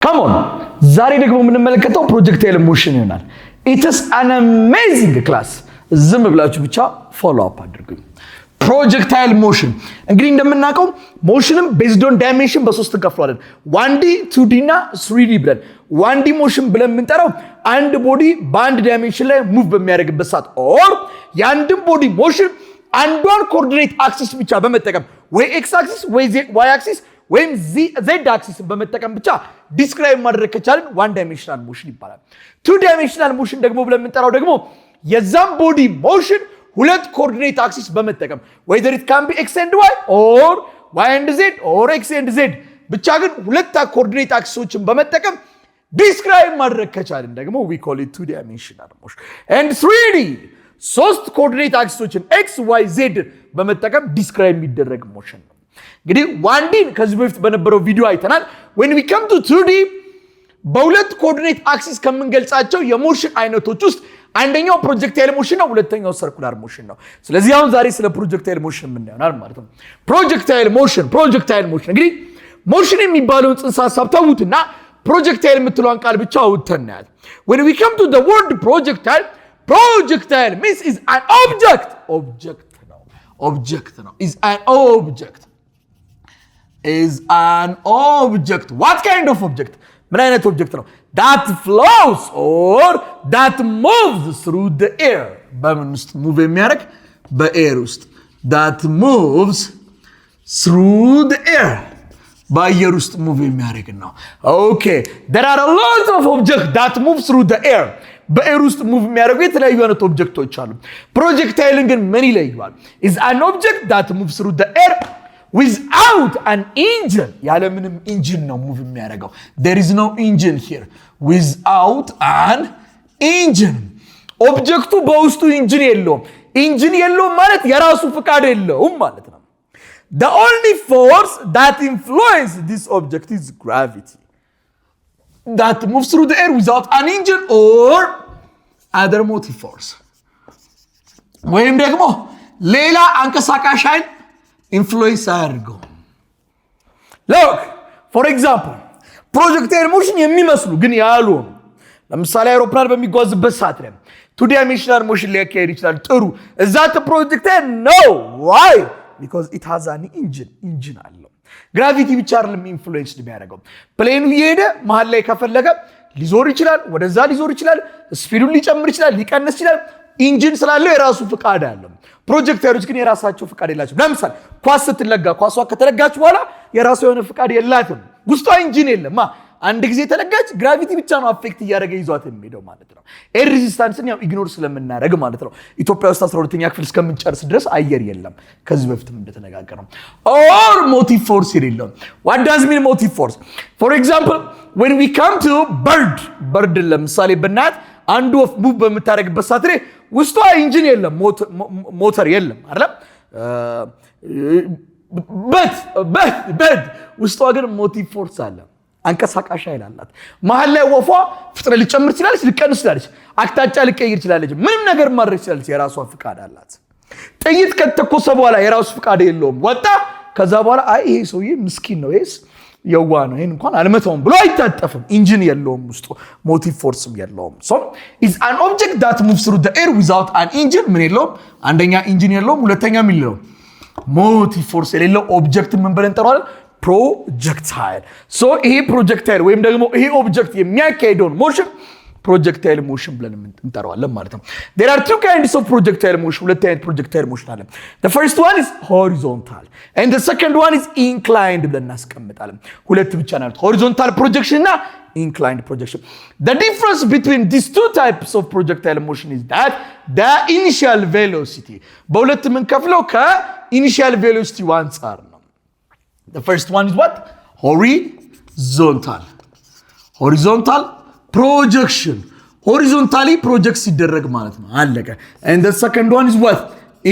Come on. ዛሬ ደግሞ የምንመለከተው ፕሮጀክታይል ሞሽን ይሆናል። It is an amazing class. ዝም ብላችሁ ብቻ follow up አድርጉኝ። ፕሮጀክታይል ሞሽን እንግዲህ እንደምናውቀው ሞሽንም based on dimension በሶስት እንከፍለዋለን። 1D 2D እና 3D ብለን 1D ሞሽን ብለን የምንጠራው አንድ ቦዲ በአንድ ዳይሜንሽን ላይ ሙቭ በሚያደርግበት ሰዓት ኦር የአንድን ቦዲ ሞሽን አንዷን ኮኦርዲኔት አክሲስ ብቻ በመጠቀም ወይ ኤክስ አክሲስ ወይ ዋይ አክሲስ ወይም ዜድ አክሲስ በመጠቀም ብቻ ዲስክራይብ ማድረግ ከቻልን ዋን ዳይሜንሽናል ሞሽን ይባላል። ቱ ዳይሜንሽናል ሞሽን ደግሞ ብለን የምንጠራው ደግሞ የዛም ቦዲ ሞሽን ሁለት ኮኦርዲኔት አክሲስ በመጠቀም whether it can be x and y or y and z or x and z ብቻ ግን ሁለት ኮኦርዲኔት አክሲሶችን በመጠቀም ዲስክራይብ ማድረግ ከቻልን ደግሞ we call it two dimensional motion. and 3D ሶስት ኮኦርዲኔት አክሲሶችን x y z በመጠቀም ዲስክራይብ የሚደረግ ሞሽን ነው። እንግዲህ 1D ከዚህ በፊት በነበረው ቪዲዮ አይተናል። when we come to 2D በሁለት ኮኦርዲኔት አክሲስ ከምንገልጻቸው የሞሽን አይነቶች ውስጥ አንደኛው ፕሮጀክታይል ሞሽን ነው፣ ሁለተኛው ሰርኩላር ሞሽን ነው። ስለዚህ አሁን ዛሬ ስለ ፕሮጀክታይል ሞሽን የምናየው ማለት ነው። ፕሮጀክታይል ሞሽን እንግዲህ ሞሽን የሚባለውን ጽንሰ ሐሳብ ተውትና ፕሮጀክታይል የምትለውን ቃል ብቻ አውጥተን እናያለን። when we come to the word projectile means is an object is an object. What kind of object? ምን አይነት ኦብጀክት ነው? that flows or that moves through the air. በምን ውስጥ ሙቭ የሚያደርግ? በኤር ውስጥ። that moves through the air. በአየር ውስጥ ሙቭ የሚያደርግ ነው። okay, there are a lot of objects that move through the air. በኤር ውስጥ ሙቭ የሚያደርጉ የተለያዩ አይነት ኦብጀክቶች አሉ። ፕሮጀክታይልን ግን ምን ይለየዋል? is an object that moves through the air without an engine. ያለምንም ኢንጂን ነው ሙቭ የሚያደርገው። there is no engine here. without an engine. ኦብጀክቱ በውስጡ ኢንጂን የለውም። ኢንጂን የለውም ማለት የራሱ ፍቃድ የለውም ማለት ነው። the only force that influences this object is gravity that moves through the air without an engine or other motive force. ወይም ደግሞ ሌላ አንቀሳቃሽ ኃይል ኢንፍሉዌንስ አያደርገው። look for example ፕሮጀክታይል ሞሽን የሚመስሉ ግን ያልሆኑ ለምሳሌ አውሮፕላን በሚጓዝበት ሰዓት ላይ ቱ ዳይሜንሽናል ሞሽን ሊያካሄድ ይችላል። ጥሩ እዛ ፕሮጀክታይል ነው why because it has an engine አለው። ግራቪቲ ብቻ አይደለም ኢንፍሉዌንስ የሚያደርገው። ፕሌኑ እየሄደ መሃል ላይ ከፈለገ ሊዞር ይችላል፣ ወደዛ ሊዞር ይችላል፣ ስፒዱን ሊጨምር ይችላል፣ ሊቀንስ ይችላል። ኢንጂን ስላለው የራሱ ፍቃድ አለው። ፕሮጀክታይሎች ግን የራሳቸው ፍቃድ የላቸው። ለምሳሌ ኳስ ስትለጋ ኳሷ ከተለጋች በኋላ የራሱ የሆነ ፍቃድ የላትም። ውስጧ ኢንጂን የለም። አንድ ጊዜ ተለጋች ግራቪቲ ብቻ ነው አፌክት እያደረገ ይዟት የሚሄደው ማለት ነው። ኤር ሬዚስታንስን ያው ኢግኖር ስለምናደርግ ማለት ነው። ኢትዮጵያ ውስጥ 12ኛ ክፍል እስከምንጨርስ ድረስ አየር የለም። ከዚህ በፊትም እንደተነጋገርነው ኦር ሞቲቭ ፎርስ የሌለው። what does mean motive force? for example when we come to bird ለምሳሌ ብናት አንዱ ወፍ ሙቭ በምታደርግበት ሰዓት ላይ ውስጧ ኢንጂን የለም፣ ሞተር የለም አይደል? በት ውስጧ ግን ሞቲቭ ፎርስ አለ፣ አንቀሳቃሽ ኃይል አላት። መሃል ላይ ወፏ ፍጥነት ልጨምር ትችላለች፣ ልቀንስ ትችላለች፣ አቅጣጫ ልቀይር ትችላለች፣ ምንም ነገር ማድረግ ትችላለች። የራሷ ፍቃድ አላት። ጥይት ከተኮሰ በኋላ የራሱ ፍቃድ የለውም። ወጣ ከዛ በኋላ አይ ይሄ ሰውዬ ምስኪን ነው፣ ይሄስ የዋ ነው፣ ይሄን እንኳን አልመታውም ብሎ አይታጠፍም። ኢንጂን የለውም፣ ውስጡ ሞቲቭ ፎርስም የለውም። so is an object that moves through the air without an engine ምን የለውም? አንደኛ ኢንጂን የለውም፣ ሁለተኛ ምን የለውም? ሞቲቭ ፎርስ የሌለው ኦብጀክት ምን ብለን እንጠራዋለን? ፕሮጀክታይል። so ይሄ ፕሮጀክታይል ወይም ደግሞ ይሄ ኦብጀክት የሚያካሄደውን ሞሽን ፕሮጀክታይል ሞሽን ብለን እንጠራዋለን ማለት ነው። there are two kinds of projectile motion. ሁለት አይነት ፕሮጀክታይል ሞሽን አለ። the first one is horizontal and the second one is inclined ብለን እናስቀምጣለን። ሁለት ብቻ ነው፣ horizontal projection እና inclined projection. the difference between these two types of projectile motion is that the initial velocity በሁለት የምንከፍለው ከኢኒሺያል ቬሎሲቲ አንፃር ነው። the first one is what? horizontal projection. horizontally project ሲደረግ ማለት ነው፣ አለቀ። and the second one is what?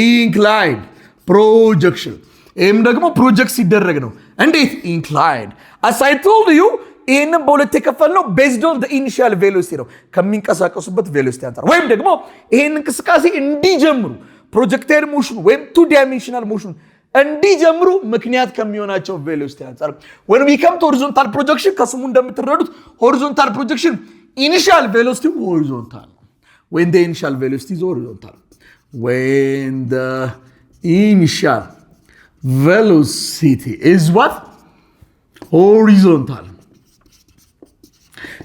inclined projection. ይሄም ደግሞ ፕሮጀክት ሲደረግ ነው። እንዴት? inclined. as I told you ይሄንን በሁለት የከፈልነው based on the initial velocity ነው፣ ከሚንቀሳቀሱበት ቬሎሲቲ አንፃር። ወይም ደግሞ ይሄን እንቅስቃሴ እንዲጀምሩ ፕሮጀክታይል ሞሽን ወይም ቱ ዳይሜንሽናል ሞሽን እንዲጀምሩ ምክንያት ከሚሆናቸው ቬሎሲቲ አንፃር when we come to horizontal projection ከስሙ እንደምትረዱት horizontal projection initial velocity horizontal when the initial velocity is horizontal when the initial velocity is what horizontal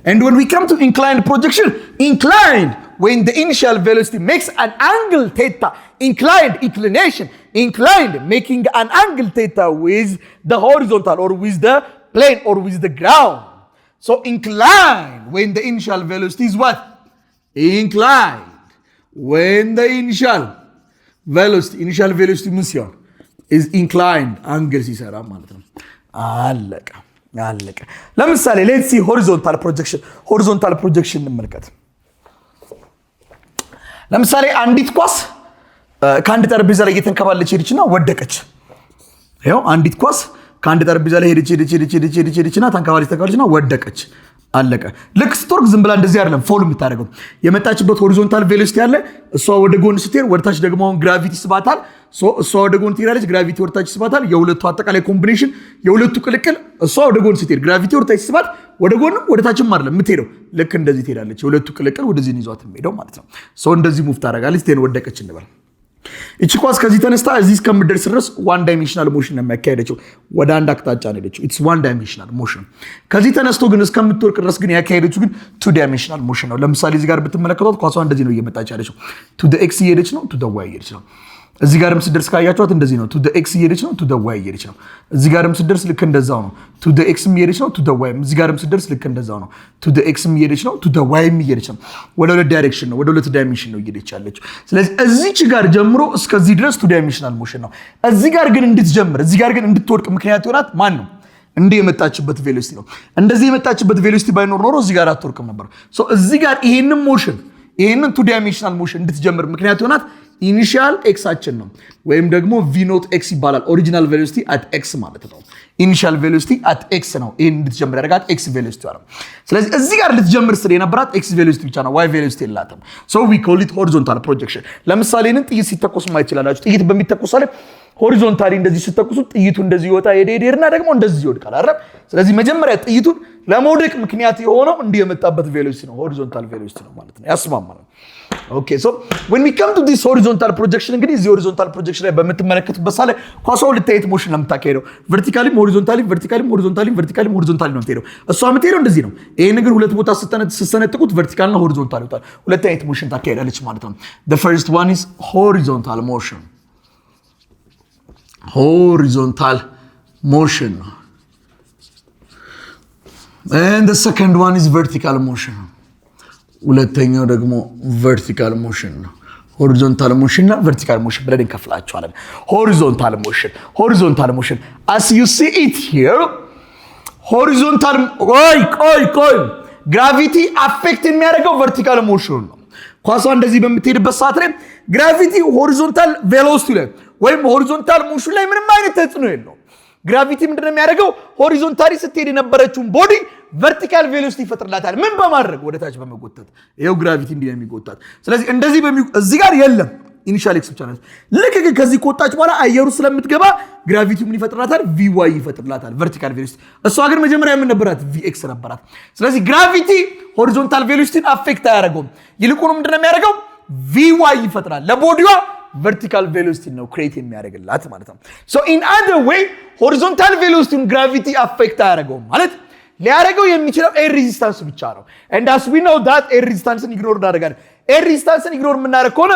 and when we come to inclined projection inclined when the initial velocity makes an angle theta inclined making an angle theta with the horizontal or with the plane or with the ground so inclined when the initial velocity is what inclined when the initial velocity ምን ሲሆን is inclined angle ሲሰራ ማለት ነው አለቀ ለምሳሌ let's see horizontal projection እንመልከት ለምሳሌ አንዲት ኳስ ከአንድ ጠረጴዛ ላይ እየተንከባለች ሄደችና ወደቀች ይሄው አንዲት ኳስ ከአንድ ጠረጴዛ ላይ ሄደችና ተንከባለችና ወደቀች አለቀ ልክ ስትወርቅ ዝም ብላ እንደዚህ አይደለም ፎል የምታደርገው የመጣችበት ሆሪዞንታል ቬሎሲቲ አለ እሷ ወደ ጎን ስትሄድ ወደታች ደግሞ ግራቪቲ ስባታል እሷ ወደ ጎን ትሄዳለች ግራቪቲ ወደታች ስባታል የሁለቱ አጠቃላይ ኮምቢኔሽን የሁለቱ ቅልቅል እሷ ወደ ጎን ስትሄድ ግራቪቲ ወደታች ስባት ወደ ጎን ወደታችም አይደለም የምትሄደው ልክ እንደዚህ ትሄዳለች የሁለቱ ቅልቅል ወደዚህ ይዟት የምትሄደው ማለት ነው እንደዚህ ሙቭ ታደርጋለች ቴን ወደቀች እንበል እቺ ኳስ ከዚህ ተነስታ እዚህ እስከምትደርስ ድረስ ዋን ዳይሜንሽናል ሞሽን ነው የሚያካሄደው ወደ አንድ አቅጣጫ ነው ሄደችው ኢትስ ዋን ዳይሜንሽናል ሞሽን ከዚህ ተነስቶ ግን እስከምትወርቅ ድረስ ግን ያካሄደችው ግን ቱ ዳይሜንሽናል ሞሽን ነው ለምሳሌ እዚህ ጋር ብትመለከቷት ኳሷ እንደዚህ ነው እየመጣች ያለችው ቱ ዘ ኤክስ እየሄደች ነው ቱ ዘ ዋይ እየሄደች ነው እዚህ ጋርም ስትደርስ ካያችኋት እንደዚህ ነው ቱ ዘ ኤክስ እየሄደች ነው ቱ ዘ ዋይ እየሄደች ነው እዚህ ጋርም ስትደርስ ልክ እንደዛው ነው ቱ ዘ ኤክስ እየሄደች ነው ቱ ዘ ዋይ እዚህ ጋርም ስትደርስ ልክ እንደዛው ነው ቱ ዘ ኤክስ እየሄደች ነው ቱ ዘ ዋይ እየሄደች ነው ወደ ሁለት ዳይሬክሽን ነው ወደ ሁለት ዳይሜንሽን ነው እየሄደች ያለችው ስለዚህ እዚች ጋር ጀምሮ እስከዚህ ድረስ ቱ ዳይሜንሽናል ሞሽን ነው እዚህ ጋር ግን እንድትጀምር እዚህ ጋር ግን እንድትወድቅ ምክንያት ይሆናት ማን ነው እንደ የመጣችበት ቬሎሲቲ ነው እንደዚህ የመጣችበት ቬሎሲቲ ባይኖር ኖሮ እዚህ ጋር አትወርቅም ነበር እዚህ ጋር ይሄንን ቱ ዳይሜንሽናል ሞሽን እንድትጀምር ምክንያት ይሆናት ኢኒሺያል ኤክሳችን ነው ወይም ደግሞ v ኖት x ይባላል ኦሪጂናል ቬሎሲቲ አት x ማለት ነው ኢኒሺያል ቬሎሲቲ አት x ነው ይሄን እንድትጀምር ያደርጋት x ቬሎሲቲ ነው ስለዚህ እዚህ ጋር ልትጀምር ስለ የነበራት x ቬሎሲቲ ብቻ ነው y ቬሎሲቲ የላትም so we call it horizontal projection ለምሳሌ ጥይት ሲተኮስ ማየት ይችላልላችሁ ጥይት በሚተኮስ ላይ ሆሪዞንታሊ እንደዚህ ሲተኮሱ ጥይቱ እንደዚህ ይወጣ ሄደና ደግሞ እንደዚህ ይወድቃል አይደል ስለዚህ መጀመሪያ ጥይቱን ለመውደቅ ምክንያት የሆነው እንዲህ የመጣበት ቬሎሲቲ ነው horizontal velocity ነው ማለት ነው ያስማማል Okay, so when we come to this horizontal projection, እንግዲህ እዚህ horizontal projection ላይ በምትመለከቱበት ሳለ ኳሷው ልታየት ሞሽን ነው የምታካሄደው vertically horizontally ነው የምትሄደው እሷ የምትሄደው እንደዚህ ነው ይሄን ግን ሁለት ቦታ ስትሰነጥቁት vertical እና horizontal ይወጣል ሁለት አይነት ሞሽን ታካሄዳለች ማለት ነው the first one is horizontal motion and the second one is vertical motion ሁለተኛው ደግሞ vertical motion ነው horizontal motion እና vertical motion ብለን እንከፍላቸዋለን horizontal motion as you see it here horizontal ቆይ gravity affect የሚያደርገው vertical motion ነው ኳሷ እንደዚህ በምትሄድበት ሰዓት ላይ gravity horizontal velocity ላይ ወይም horizontal motion ላይ ምንም አይነት ተጽዕኖ የለውም ግራቪቲ ምንድነው የሚያደርገው ሆሪዞንታሊ ስትሄድ የነበረችውን ቦዲ vertical velocity ይፈጥርላታል ምን በማድረግ ወደ ታች በመጎተት ይሄው ግራቪቲ እንዲህ ነው የሚጎታት ስለዚህ እንደዚህ እዚህ ጋር የለም ኢኒሺያል ኤክስ ብቻ ነው ልክ ግን ከዚህ ቆጣች በኋላ አየሩ ስለምትገባ ግራቪቲ ምን ይፈጥርላታል vy ይፈጥርላታል vertical velocity እሷ ግን መጀመሪያ ምን ነበራት vx ነበራት ስለዚህ ግራቪቲ horizontal velocity አፌክት አያደርገውም ይልቁንም ምንድነው የሚያደርገው vy ይፈጥራል ለቦዲዋ vertical velocity ነው create የሚያደርግላት ማለት ነው so in other way horizontal velocity gravity affect አያደርገውም ማለት ሊያደርገው የሚችለው air resistance ብቻ ነው and as we know that air resistance ignore እናደርጋለን air resistance ignore የምናደርግ ከሆነ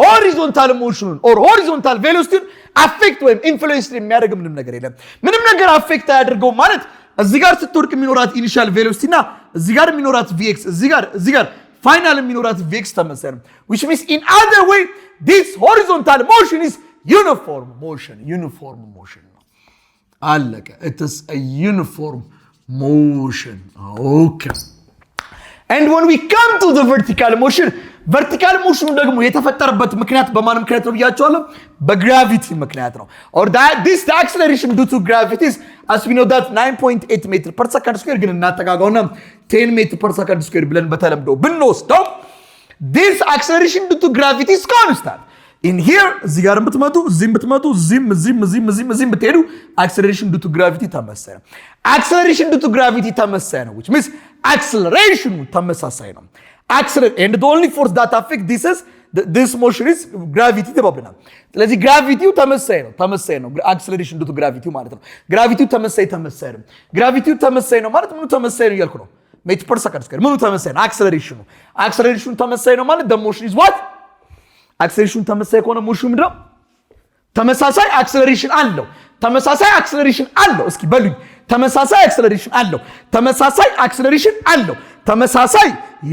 horizontal motion or horizontal velocity affect ወይም influence የሚያደርግ ምንም ነገር የለም ምንም ነገር affect አያደርገው ማለት እዚህ ጋር ስትወርቅ የሚኖራት initial velocity እና እዚህ ጋር የሚኖራት vx እዚህ ጋር final የሚኖራት vx ተመሳሳይ ነው which means in other way this horizontal motion is uniform motion አለቀ it is a uniform motion okay and when we come to the vertical motion ደግሞ የተፈጠረበት ምክንያት በማን ምክንያት ነው ብያቸዋለሁ በግራቪቲ ምክንያት ነው or that this the acceleration due to gravity is as we know that 9.8 meter per second square ግን እናጠጋጋውና 10 meter per second square ብለን በተለምዶ ብንወስደው this acceleration due to gravity is constant in here እዚህ ጋር ብትመጡ እዚህም ብትመጡ እዚህም ብትሄዱ acceleration due to gravity ተመሳሳይ ነው። acceleration due to gravity ተመሳሳይ ነው which means acceleration ተመሳሳይ ነው። and the only force that affect this motion is gravity ተባብለናል። ስለዚህ ግራቪቲው ተመሳሳይ ነው acceleration due to gravity ማለት ነው። ግራቪቲው ተመሳሳይ ነው። ግራቪቲው ተመሳሳይ ነው ማለት ምኑ ተመሳሳይ ነው እያልኩ ነው። ሜትር ፐር ሰከንድ ስኩዌር ምኑ ተመሳሳይ ነው? acceleration ተመሳሳይ ነው ማለት the motion is what? acceleration ተመሳሳይ ከሆነ motion ምንድነው? ተመሳሳይ acceleration አለው። እስኪ በሉኝ። ተመሳሳይ acceleration አለው። ተመሳሳይ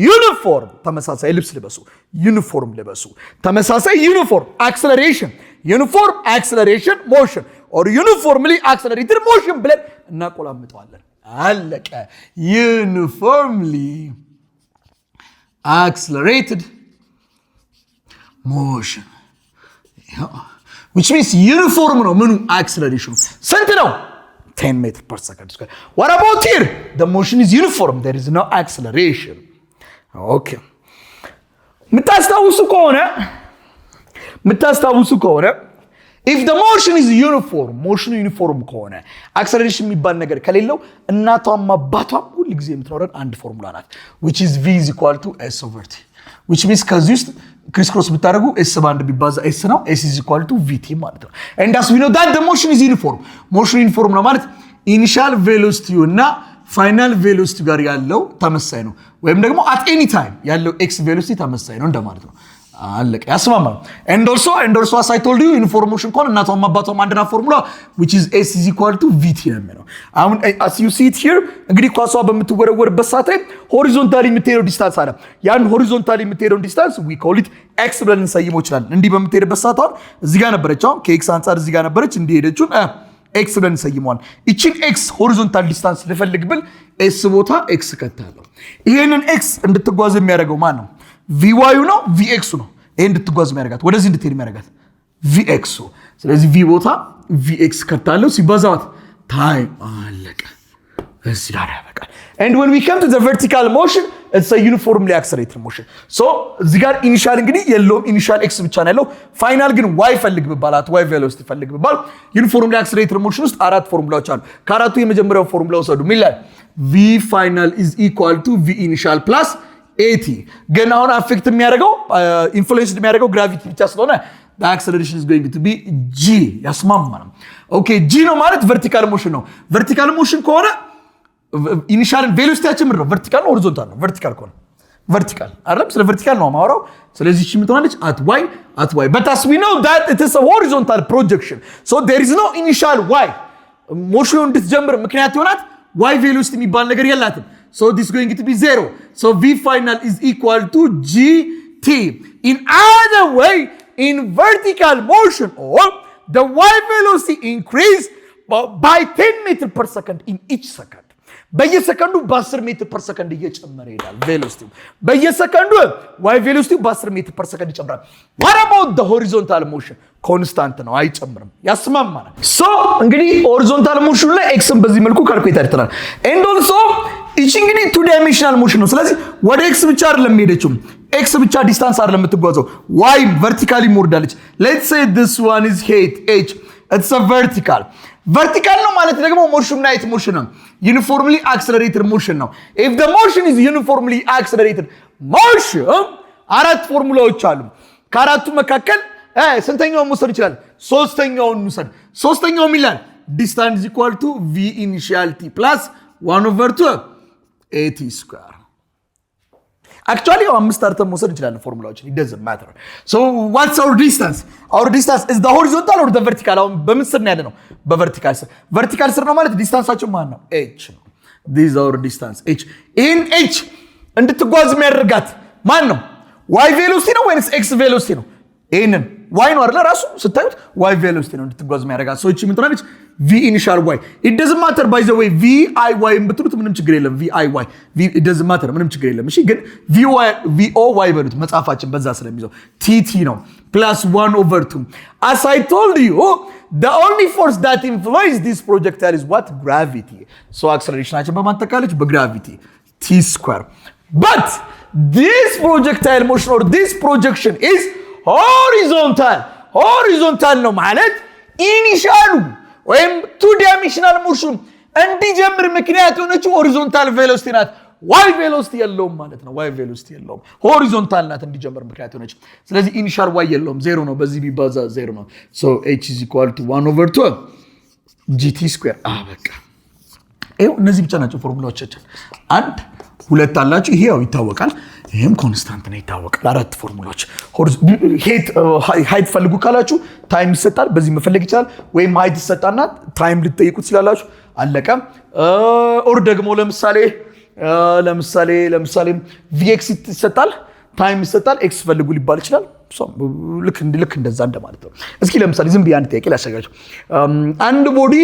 ዩኒፎርም ተመሳሳይ ልብስ ልበሱ። ዩኒፎርም ልበሱ። ተመሳሳይ ዩኒፎርም acceleration motion or uniformly accelerated motion ብለን እናቆላምጠዋለን። አለቀ። uniformly accelerated motion which means uniform ነው ምኑ acceleration ስንት ነው? 10 meters per second square. What about here? The motion is uniform. There is no acceleration. Okay. ምታስታውሱ ከሆነ if the motion is uniform ከሆነ acceleration የሚባል ነገር ከሌለው እናቷም አባቷም ሁሉ ጊዜ የምትኖረን አንድ ፎርሙላ ናት which is v is equal to s over t which means ከዚህ ውስጥ ክሪስ ብታደርጉ s በአንድ ቢባዛ s ነው s is equal to vt ማለት ነው and as we know that the motion is uniform ነው ማለት initial velocity እና final velocity ጋር ያለው ተመሳሳይ ነው ወይም ደግሞ at any time ያለው x velocity ተመሳሳይ ነው እንደማለት ነው አለቀ ያስማማል and also as I told you uniform motion ከሆነ እናቷም አባቷም አንድ ናት ፎርሙላ which is s is equal to vt ነው የሚለው አሁን as you see it here እንግዲህ ኳሷ በምትወረወርበት ሰዓት ሆሪዞንታሊ የምትሄደው ዲስታንስ አለ ያን ሆሪዞንታሊ የምትሄደው ዲስታንስ we call it x ብለን እንሰይመው ይችላል እንዲህ በምትሄድበት ሰዓት አሁን እዚህ ጋር ነበረች አሁን ከx አንፃር እዚህ ጋር ነበረች እንዲህ ሄደችው x ብለን እንሰይመዋል እቺን x ሆሪዞንታል ዲስታንስ ልፈልግ ብል s ቦታ x ከታለው ይሄንን x እንድትጓዝ የሚያደርገው ማን ነው vy ነው vx ነው ይሄ እንድትጓዝ የሚያደርጋት ወደዚህ እንድትሄድ የሚያደርጋት vx ስለዚህ v ቦታ vx ከታለው ሲባዛት ታይም አለቀ እዚህ ጋር ያበቃል and when we come to the vertical motion it's a uniformly accelerated motion so እዚህ ጋር ኢኒሻል እንግዲህ የለውም ኢኒሻል x ብቻ ነው ያለው ፋይናል ግን y ፈልግ ብባላት y velocity ፈልግ ብባል uniformly accelerated motion ውስጥ አራት ፎርሙላዎች አሉ ከአራቱ የመጀመሪያው ፎርሙላ ወሰዱ ምን ይላል v final is equal to v initial plus at ግን አሁን አፌክት የሚያደርገው ኢንፍሉዌንስ የሚያደርገው ግራቪቲ ብቻ ስለሆነ the acceleration is going to be g ያስማማናል ኦኬ g ነው ማለት vertical motion ነው vertical motion ከሆነ ኢኒሻል ቬሎሲቲያችን ምንድነው vertical ነው horizontal ነው vertical ከሆነ vertical አይደለም ስለ vertical ነው ማወራው ስለዚህ እቺ ምትሆናለች at y but as we know that it is a horizontal projection so there is no initial y motion እንድትጀምር ምክንያት ይሆናት y velocity የሚባል ነገር የላትም so this is going to be 0 so v final is equal to gt in other way in vertical motion or the y velocity increase by 10 meters per second in each second በየሰከንዱ በ10 ሜትር ፐር ሰከንድ እየጨመረ ይላል ቬሎሲቲው በየሰከንዱ y ቬሎሲቲው በ10 ሜትር ፐር ሰከንድ ይጨምራል what about the horizontal motion ኮንስታንት ነው አይጨምርም ያስማማናል so እንግዲህ horizontal motion ላይ x ን በዚህ መልኩ ካልኩሌት አድርገናል and also እቺ እንግዲህ 2 dimensional motion ነው ስለዚህ ወደ x ብቻ አይደለም ሄደችው x ብቻ ዲስታንስ አይደለም የምትጓዘው y vertically ሞርዳለች let's say this one is height h it's a vertical ነው ማለት ደግሞ motion night motion ነው uniformly accelerated motion ነው if the motion is uniformly accelerated motion አራት ፎርሙላዎች አሉ ከአራቱ መካከል ስንተኛውን መውሰድ ይችላል ሶስተኛውን እንውሰድ ሶስተኛው ይላል distance is equal to v initial t plus 1/2 at square actually አምስት አርተን መውሰድ ይችላል ፎርሙላዎችን it doesn't matter so what's our distance is the horizontal or the vertical አሁን በምን ስር ነው ያለነው በvertical ስር ነው ማለት ዲስታንሳችን ማን ነው h ነው this is our distance h in h እንድትጓዝ የሚያደርጋት ማን ነው y velocity ነው ወይስ x velocity ነው ይሄንን y ነው አይደል ራሱ ስታዩት y velocity ነው እንድትጓዝ የሚያደርጋት so እቺ ምን ትሆናለች v initial y it doesn't matter by the way v I y ብትሉት ምንም ችግር የለም v I y v it doesn't matter ምንም ችግር የለም እሺ ግን v o y በሉት መጻፋችን በዛ ስለሚይዘው t ነው plus 1/2 as I told you the only force that influences this projectile is what gravity so accelerationችን በማጠቃለች በgravity t square but this projectile motion or this projection is ሆሪዞንታል ነው ማለት ኢኒሻሉ ወይም ቱ ዳይሜንሽናል ሞሽን እንዲጀምር ምክንያት የሆነችው ሆሪዞንታል ቬሎሲቲ ናት። ዋይ ቬሎሲቲ የለውም ማለት ነው። ዋይ ቬሎሲቲ የለውም፣ ሆሪዞንታል ናት እንዲጀምር ምክንያት የሆነች። ስለዚህ ኢኒሻል ዋይ የለውም፣ ዜሮ ነው። በዚህ ቢባዛ ዜሮ ነው። ሶ h = 1/2 gt²። በቃ ይሄው እነዚህ ብቻ ናቸው ፎርሙላዎቻችን። አንድ ሁለት አላችሁ። ይሄ ያው ይታወቃል። ይሄም ኮንስታንት ነው ይታወቃል። አራት ፎርሙላዎች። ሃይት ፈልጉ ካላችሁ ታይም ይሰጣል፣ በዚህ መፈለግ ይችላል። ወይም ሃይት ይሰጣና ታይም ልትጠይቁ ትችላላችሁ። አለቀ። ኦር ደግሞ ለምሳሌ vx ይሰጣል፣ ታይም ይሰጣል፣ x ፈልጉ ሊባል ይችላል። ልክ እንደዛ እንደማለት ነው። እስኪ ለምሳሌ ዝም ብዬ አንድ ጥያቄ ላሳያችሁ። አንድ ቦዲ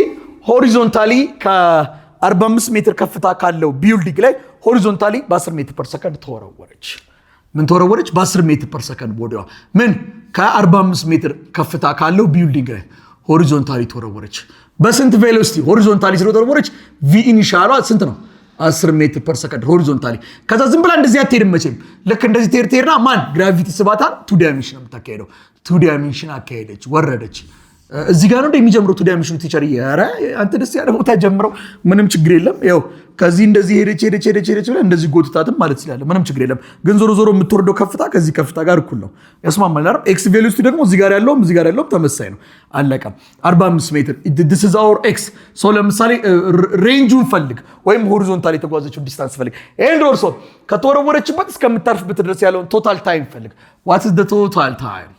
ሆሪዞንታሊ ከ45 ሜትር ከፍታ ካለው ቢልዲንግ ላይ ሆሪዞንታሊ በ10 ሜትር ፐር ሰከንድ ተወረወረች። ምን ተወረወረች? በ10 ሜትር ፐር ሰከንድ ቦዲዋ ምን ከ45 ሜትር ከፍታ ካለው ቢልዲንግ ላይ ሆሪዞንታሊ ተወረወረች። በስንት ቬሎሲቲ? ሆሪዞንታሊ ስለተወረወረች ቪ ኢኒሻሏ ስንት ነው? 10 ሜትር ፐር ሰከንድ ሆሪዞንታሊ። ከዛ ዝም ብላ እንደዚህ አትሄድም መቼም። ልክ እንደዚህ ትሄድና ማን ግራቪቲ ስባታል፣ ቱ ዳይሜንሽን የምታካሄደው። ቱ ዳይሜንሽን አካሄደች፣ ወረደች። እዚህ ጋር ነው እንደሚጀምረው ቱ ዳይሜንሽን ቲቸር። ኧረ አንተ ደስ ያለ ቦታ ጀምረው፣ ምንም ችግር የለም። ያው ከዚህ እንደዚህ ሄደች ብለ እንደዚህ ጎትታትም ማለት ይችላል፣ ምንም ችግር የለም። ግን ዞሮ የምትወርደው ከፍታ ከዚህ ከፍታ ጋር እኩል ነው። ያስማማል አይደል? ኤክስ ቬሎሲቲ ደግሞ እዚህ ጋር ያለውም ተመሳሳይ ነው። አለቀ። 45 ሜትር this is our x። ሶ ለምሳሌ ሬንጁን ፈልግ ወይም ሆሪዞንታሊ የተጓዘችው ዲስታንስ ፈልግ። ኤንድ ኦልሶ ከተወረወረችበት እስከምታርፍበት ድረስ ያለውን ቶታል ታይም ፈልግ። what is the total time?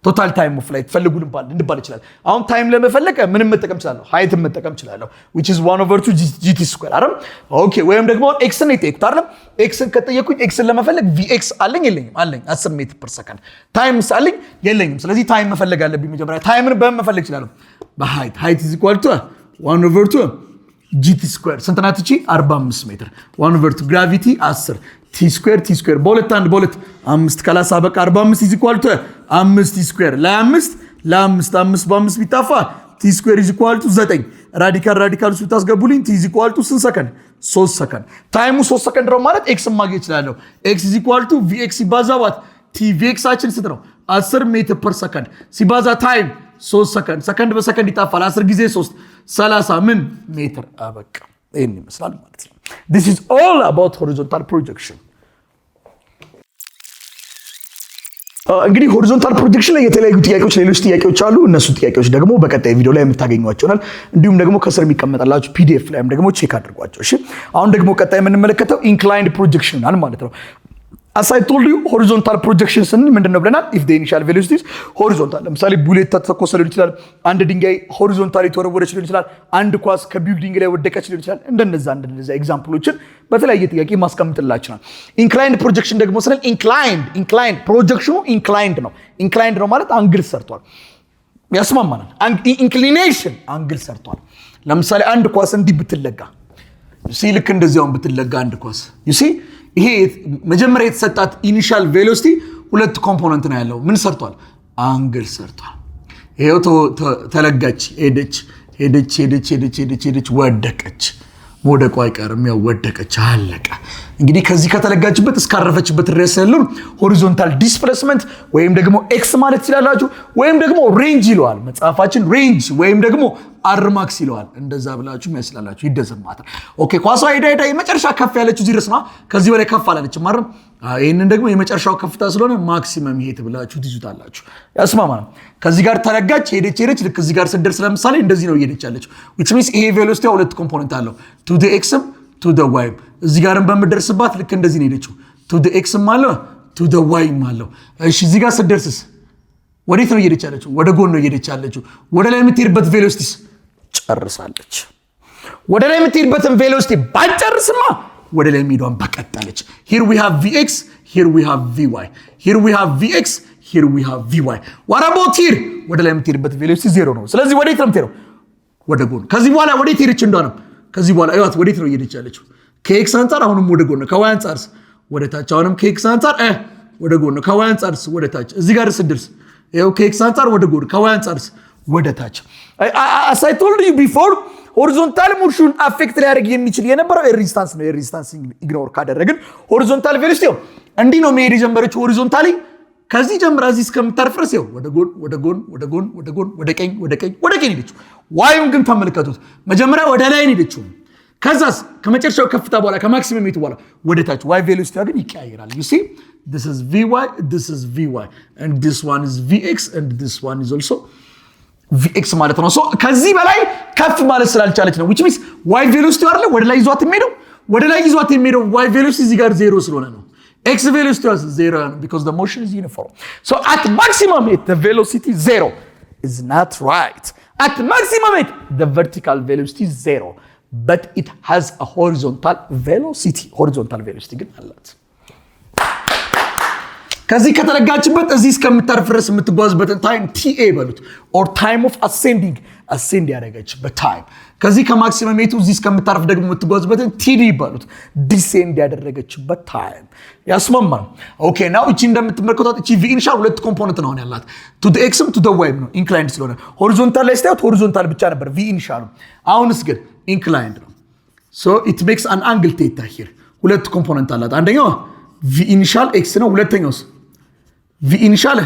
ቶታል ታይም ኦፍ ፍላይት ፈልጉ እንባል ይችላል። አሁን ታይም ለመፈለግ ምንም መጠቀም ይችላል፣ ሃይትን መጠቀም ይችላል which is 1/2 gt² አይደል? ኦኬ። ወይም ደግሞ x ን ይጠይቁት አይደል? x ን ከጠየቁኝ x ን ለመፈለግ vx አለኝ የለኝም? አለኝ 10 ሜትር ፐር ሰከንድ። ታይም አለኝ የለኝም? ስለዚህ ታይም መፈለግ አለብኝ መጀመሪያ። ታይምን በምን መፈለግ ይችላል? በሃይት። ሃይት = 1/2 gt²። ስንት ናት እቺ? 45 ሜትር። 1/2 ግራቪቲ 10 t² በሁለት አንድ በሁለት 5 ከላሳ በቃ 45 = 5 t² ለ5 5 በ5 ቢጣፋ t² = 9። ራዲካል ውስጥ ታስገቡልኝ t = ስንት ሰከንድ? 3 ሰከንድ። ታይሙ 3 ሰከንድ ነው ማለት x ማግኘት ይችላል። x = vx ይባዛባት t vxአችን ስንት ነው? 10 ሜትር ፐር ሰከንድ ሲባዛ ታይም 3 ሰከንድ። ሰከንድ በሰከንድ ይጣፋል። 10 ጊዜ 3 30 ምን ሜትር። በቃ ይሄን ይመስላል ማለት ነው። this is all about horizontal projection። እንግዲህ ሆሪዞንታል ፕሮጀክሽን ላይ የተለያዩ ጥያቄዎች፣ ሌሎች ጥያቄዎች አሉ። እነሱ ጥያቄዎች ደግሞ በቀጣይ ቪዲዮ ላይ የምታገኟቸውናል። እንዲሁም ደግሞ ከስር የሚቀመጣላችሁ ፒዲኤፍ ላይም ደግሞ ቼክ አድርጓቸው። እሺ፣ አሁን ደግሞ ቀጣይ የምንመለከተው ኢንክላይንድ ፕሮጀክሽን ማለት ነው። as I told you horizontal projection ስንል ምንድነው ብለናል? if the initial velocity is horizontal። ለምሳሌ ቡሌት ተተኮሰ ሊሆን ይችላል፣ አንድ ድንጋይ ሆሪዞንታሊ ተወረወረች ሊሆን ይችላል፣ አንድ ኳስ ከቢልዲንግ ላይ ወደቀች ሊሆን ይችላል። እንደነዛ ኤግዛምፕሎችን በተለያየ ጥያቄ ማስቀምጥላችኋል። ኢንክላይንድ ፕሮጀክሽን ደግሞ ስንል ኢንክላይንድ ፕሮጀክሽኑ ኢንክላይንድ ነው ማለት አንግል ሰርቷል። ያስማማናል። ኢንክሊኔሽን አንግል ሰርቷል። ለምሳሌ አንድ ኳስ እንዲህ ብትለጋ ልክ እንደዚያውን ብትለጋ አንድ ኳስ ይሄ መጀመሪያ የተሰጣት ኢኒሻል ቬሎሲቲ ሁለት ኮምፖነንት ነው ያለው። ምን ሰርቷል? አንግል ሰርቷል። ይሄው ተለጋች፣ ሄደች፣ ወደቀች። መውደቁ አይቀርም፣ ያው ወደቀች፣ አለቀ። እንግዲህ ከዚህ ከተለጋችበት እስካረፈችበት ድረስ ያለው ሆሪዞንታል ዲስፕሌስመንት ወይም ደግሞ ኤክስ ማለት ይችላልላችሁ፣ ወይም ደግሞ ሬንጅ ይለዋል መጽሐፋችን። ሬንጅ ወይም ደግሞ አርማክስ ይለዋል። እንደዛ ብላችሁ ያስላላችሁ ይደዘማታ። ኦኬ፣ ኳሷ ሄዳ የመጨረሻ ከፍ ያለችው እዚህ ድረስ ነው። ከዚህ በላይ ከፍ አላለችም ማለት ነው። ይሄንን ደግሞ የመጨረሻው ከፍታ ስለሆነ ማክሲመም ሄት ብላችሁ ትይዙታላችሁ። ያስማማል። ከዚህ ጋር ተለጋች፣ ሄደች። ልክ እዚህ ጋር ስትደርስ ለምሳሌ እንደዚህ ነው እየሄደች ያለችው። which means ይሄ ቬሎሲቲ ሁለት ኮምፖነንት አለው፣ to the x to the y። እዚህ ጋርም በመደርስባት ልክ እንደዚህ ነው ሄደችው። to the x ማለት to the y ማለት። እሺ፣ እዚህ ጋር ስትደርስስ ወዴት ነው እየሄደች ያለችው? ወደ ጎን ነው እየሄደች ያለችው። ወደ ላይ የምትሄድበት ቬሎሲቲስ ጨርሳለች። ወደ ላይ የምትሄድበትን ቬሎሲቲ ባጨርስማ ወደ ላይ የሚሄዷን በቀጠለች። here we have vx, here we have vy, here we have vx, here we have vy። what about here? ወደ ላይ የምትሄድበት ቬሎሲቲ ዜሮ ነው። ስለዚህ ወዴት ነው የምትሄደው? ወደ ጎን። ከዚህ በኋላ ወዴት ሄደች እንደሆነ ከዚህ በኋላ አይዋት ወዴት ነው እየሄደች ያለችው? ከኤክስ አንፃር አሁንም ወደ ጎን፣ ከዋይ አንፃርስ ወደ ታች። አሁንም ከኤክስ አንፃር ወደ ጎን፣ ከዋይ አንፃርስ ወደ ታች። እዚህ ጋር ስትደርስ ይኸው ከኤክስ አንፃር ወደ ጎን፣ ከዋይ አንፃርስ ወደ ታች። as I told you before ሆሪዞንታል ሞሽን አፌክት ሊያደርግ የሚችል የነበረው ሬዚስታንስ ነው። ኢግኖር ካደረግን ሆሪዞንታል ቬሎሲቲ እንዲህ ነው መሄድ የጀመረችው ሆሪዞንታሊ። ከዚህ ጀምራ እዚህ እስከምታርፍረስ ይው ወደ ጎን ወደ ቀኝ ሄደችው። ዋዩን ግን ተመልከቱት። መጀመሪያ ወደ ላይ ሄደችው። ከዛስ ከመጨረሻው ከፍታ በኋላ ከማክሲመም በኋላ ወደ ታች y ቬሎሲቲ ግን ይቀያየራል። you see this is vy, this is vy, and this one is vx, and this one is also vx ማለት ነው። ከዚህ በላይ ከፍ ማለት ስላልቻለች ነው። which means y ቬሎሲቲ አይደለ ወደ ላይ ይዟት የሚሄደው y ቬሎሲቲ እዚህ ጋር 0 ስለሆነ ነው። x velocity is 0 because the motion is uniform. So at maximum height, the velocity 0 is not right. At maximum height, the vertical velocity is 0, but it has a horizontal velocity. Horizontal velocity ግን አላት። ከዚህ ከተለጋችበት እዚህ እስከምታርፍ ድረስ የምትጓዝበትን ታይም ታ በሉት or time of ascend ያደረገችበት ታይም። ከዚህ ከማክሲመም ሄቱ እዚህ እስከምታርፍ ደግሞ የምትጓዝበትን ቲዲ በሉት ዲሴንድ ያደረገችበት ታይም። ያስማማል። ኦኬ ናው እቺ እንደምትመለከቷት እቺ ቪ ኢኒሻል ሁለት ኮምፖነንት ነው ያላት to the x to the y ነው ኢንክላይንድ ስለሆነ ሆሪዞንታል ላይ ስታዩት ሆሪዞንታል ብቻ ነበር ቪ ኢኒሻል። አሁንስ ግን ኢንክላይንድ ነው። so it makes an angle theta here። ሁለት ኮምፖነንት አላት። አንደኛው ቪ ኢኒሻል x ነው፣ ሁለተኛውስ ቪ ኢኒሻል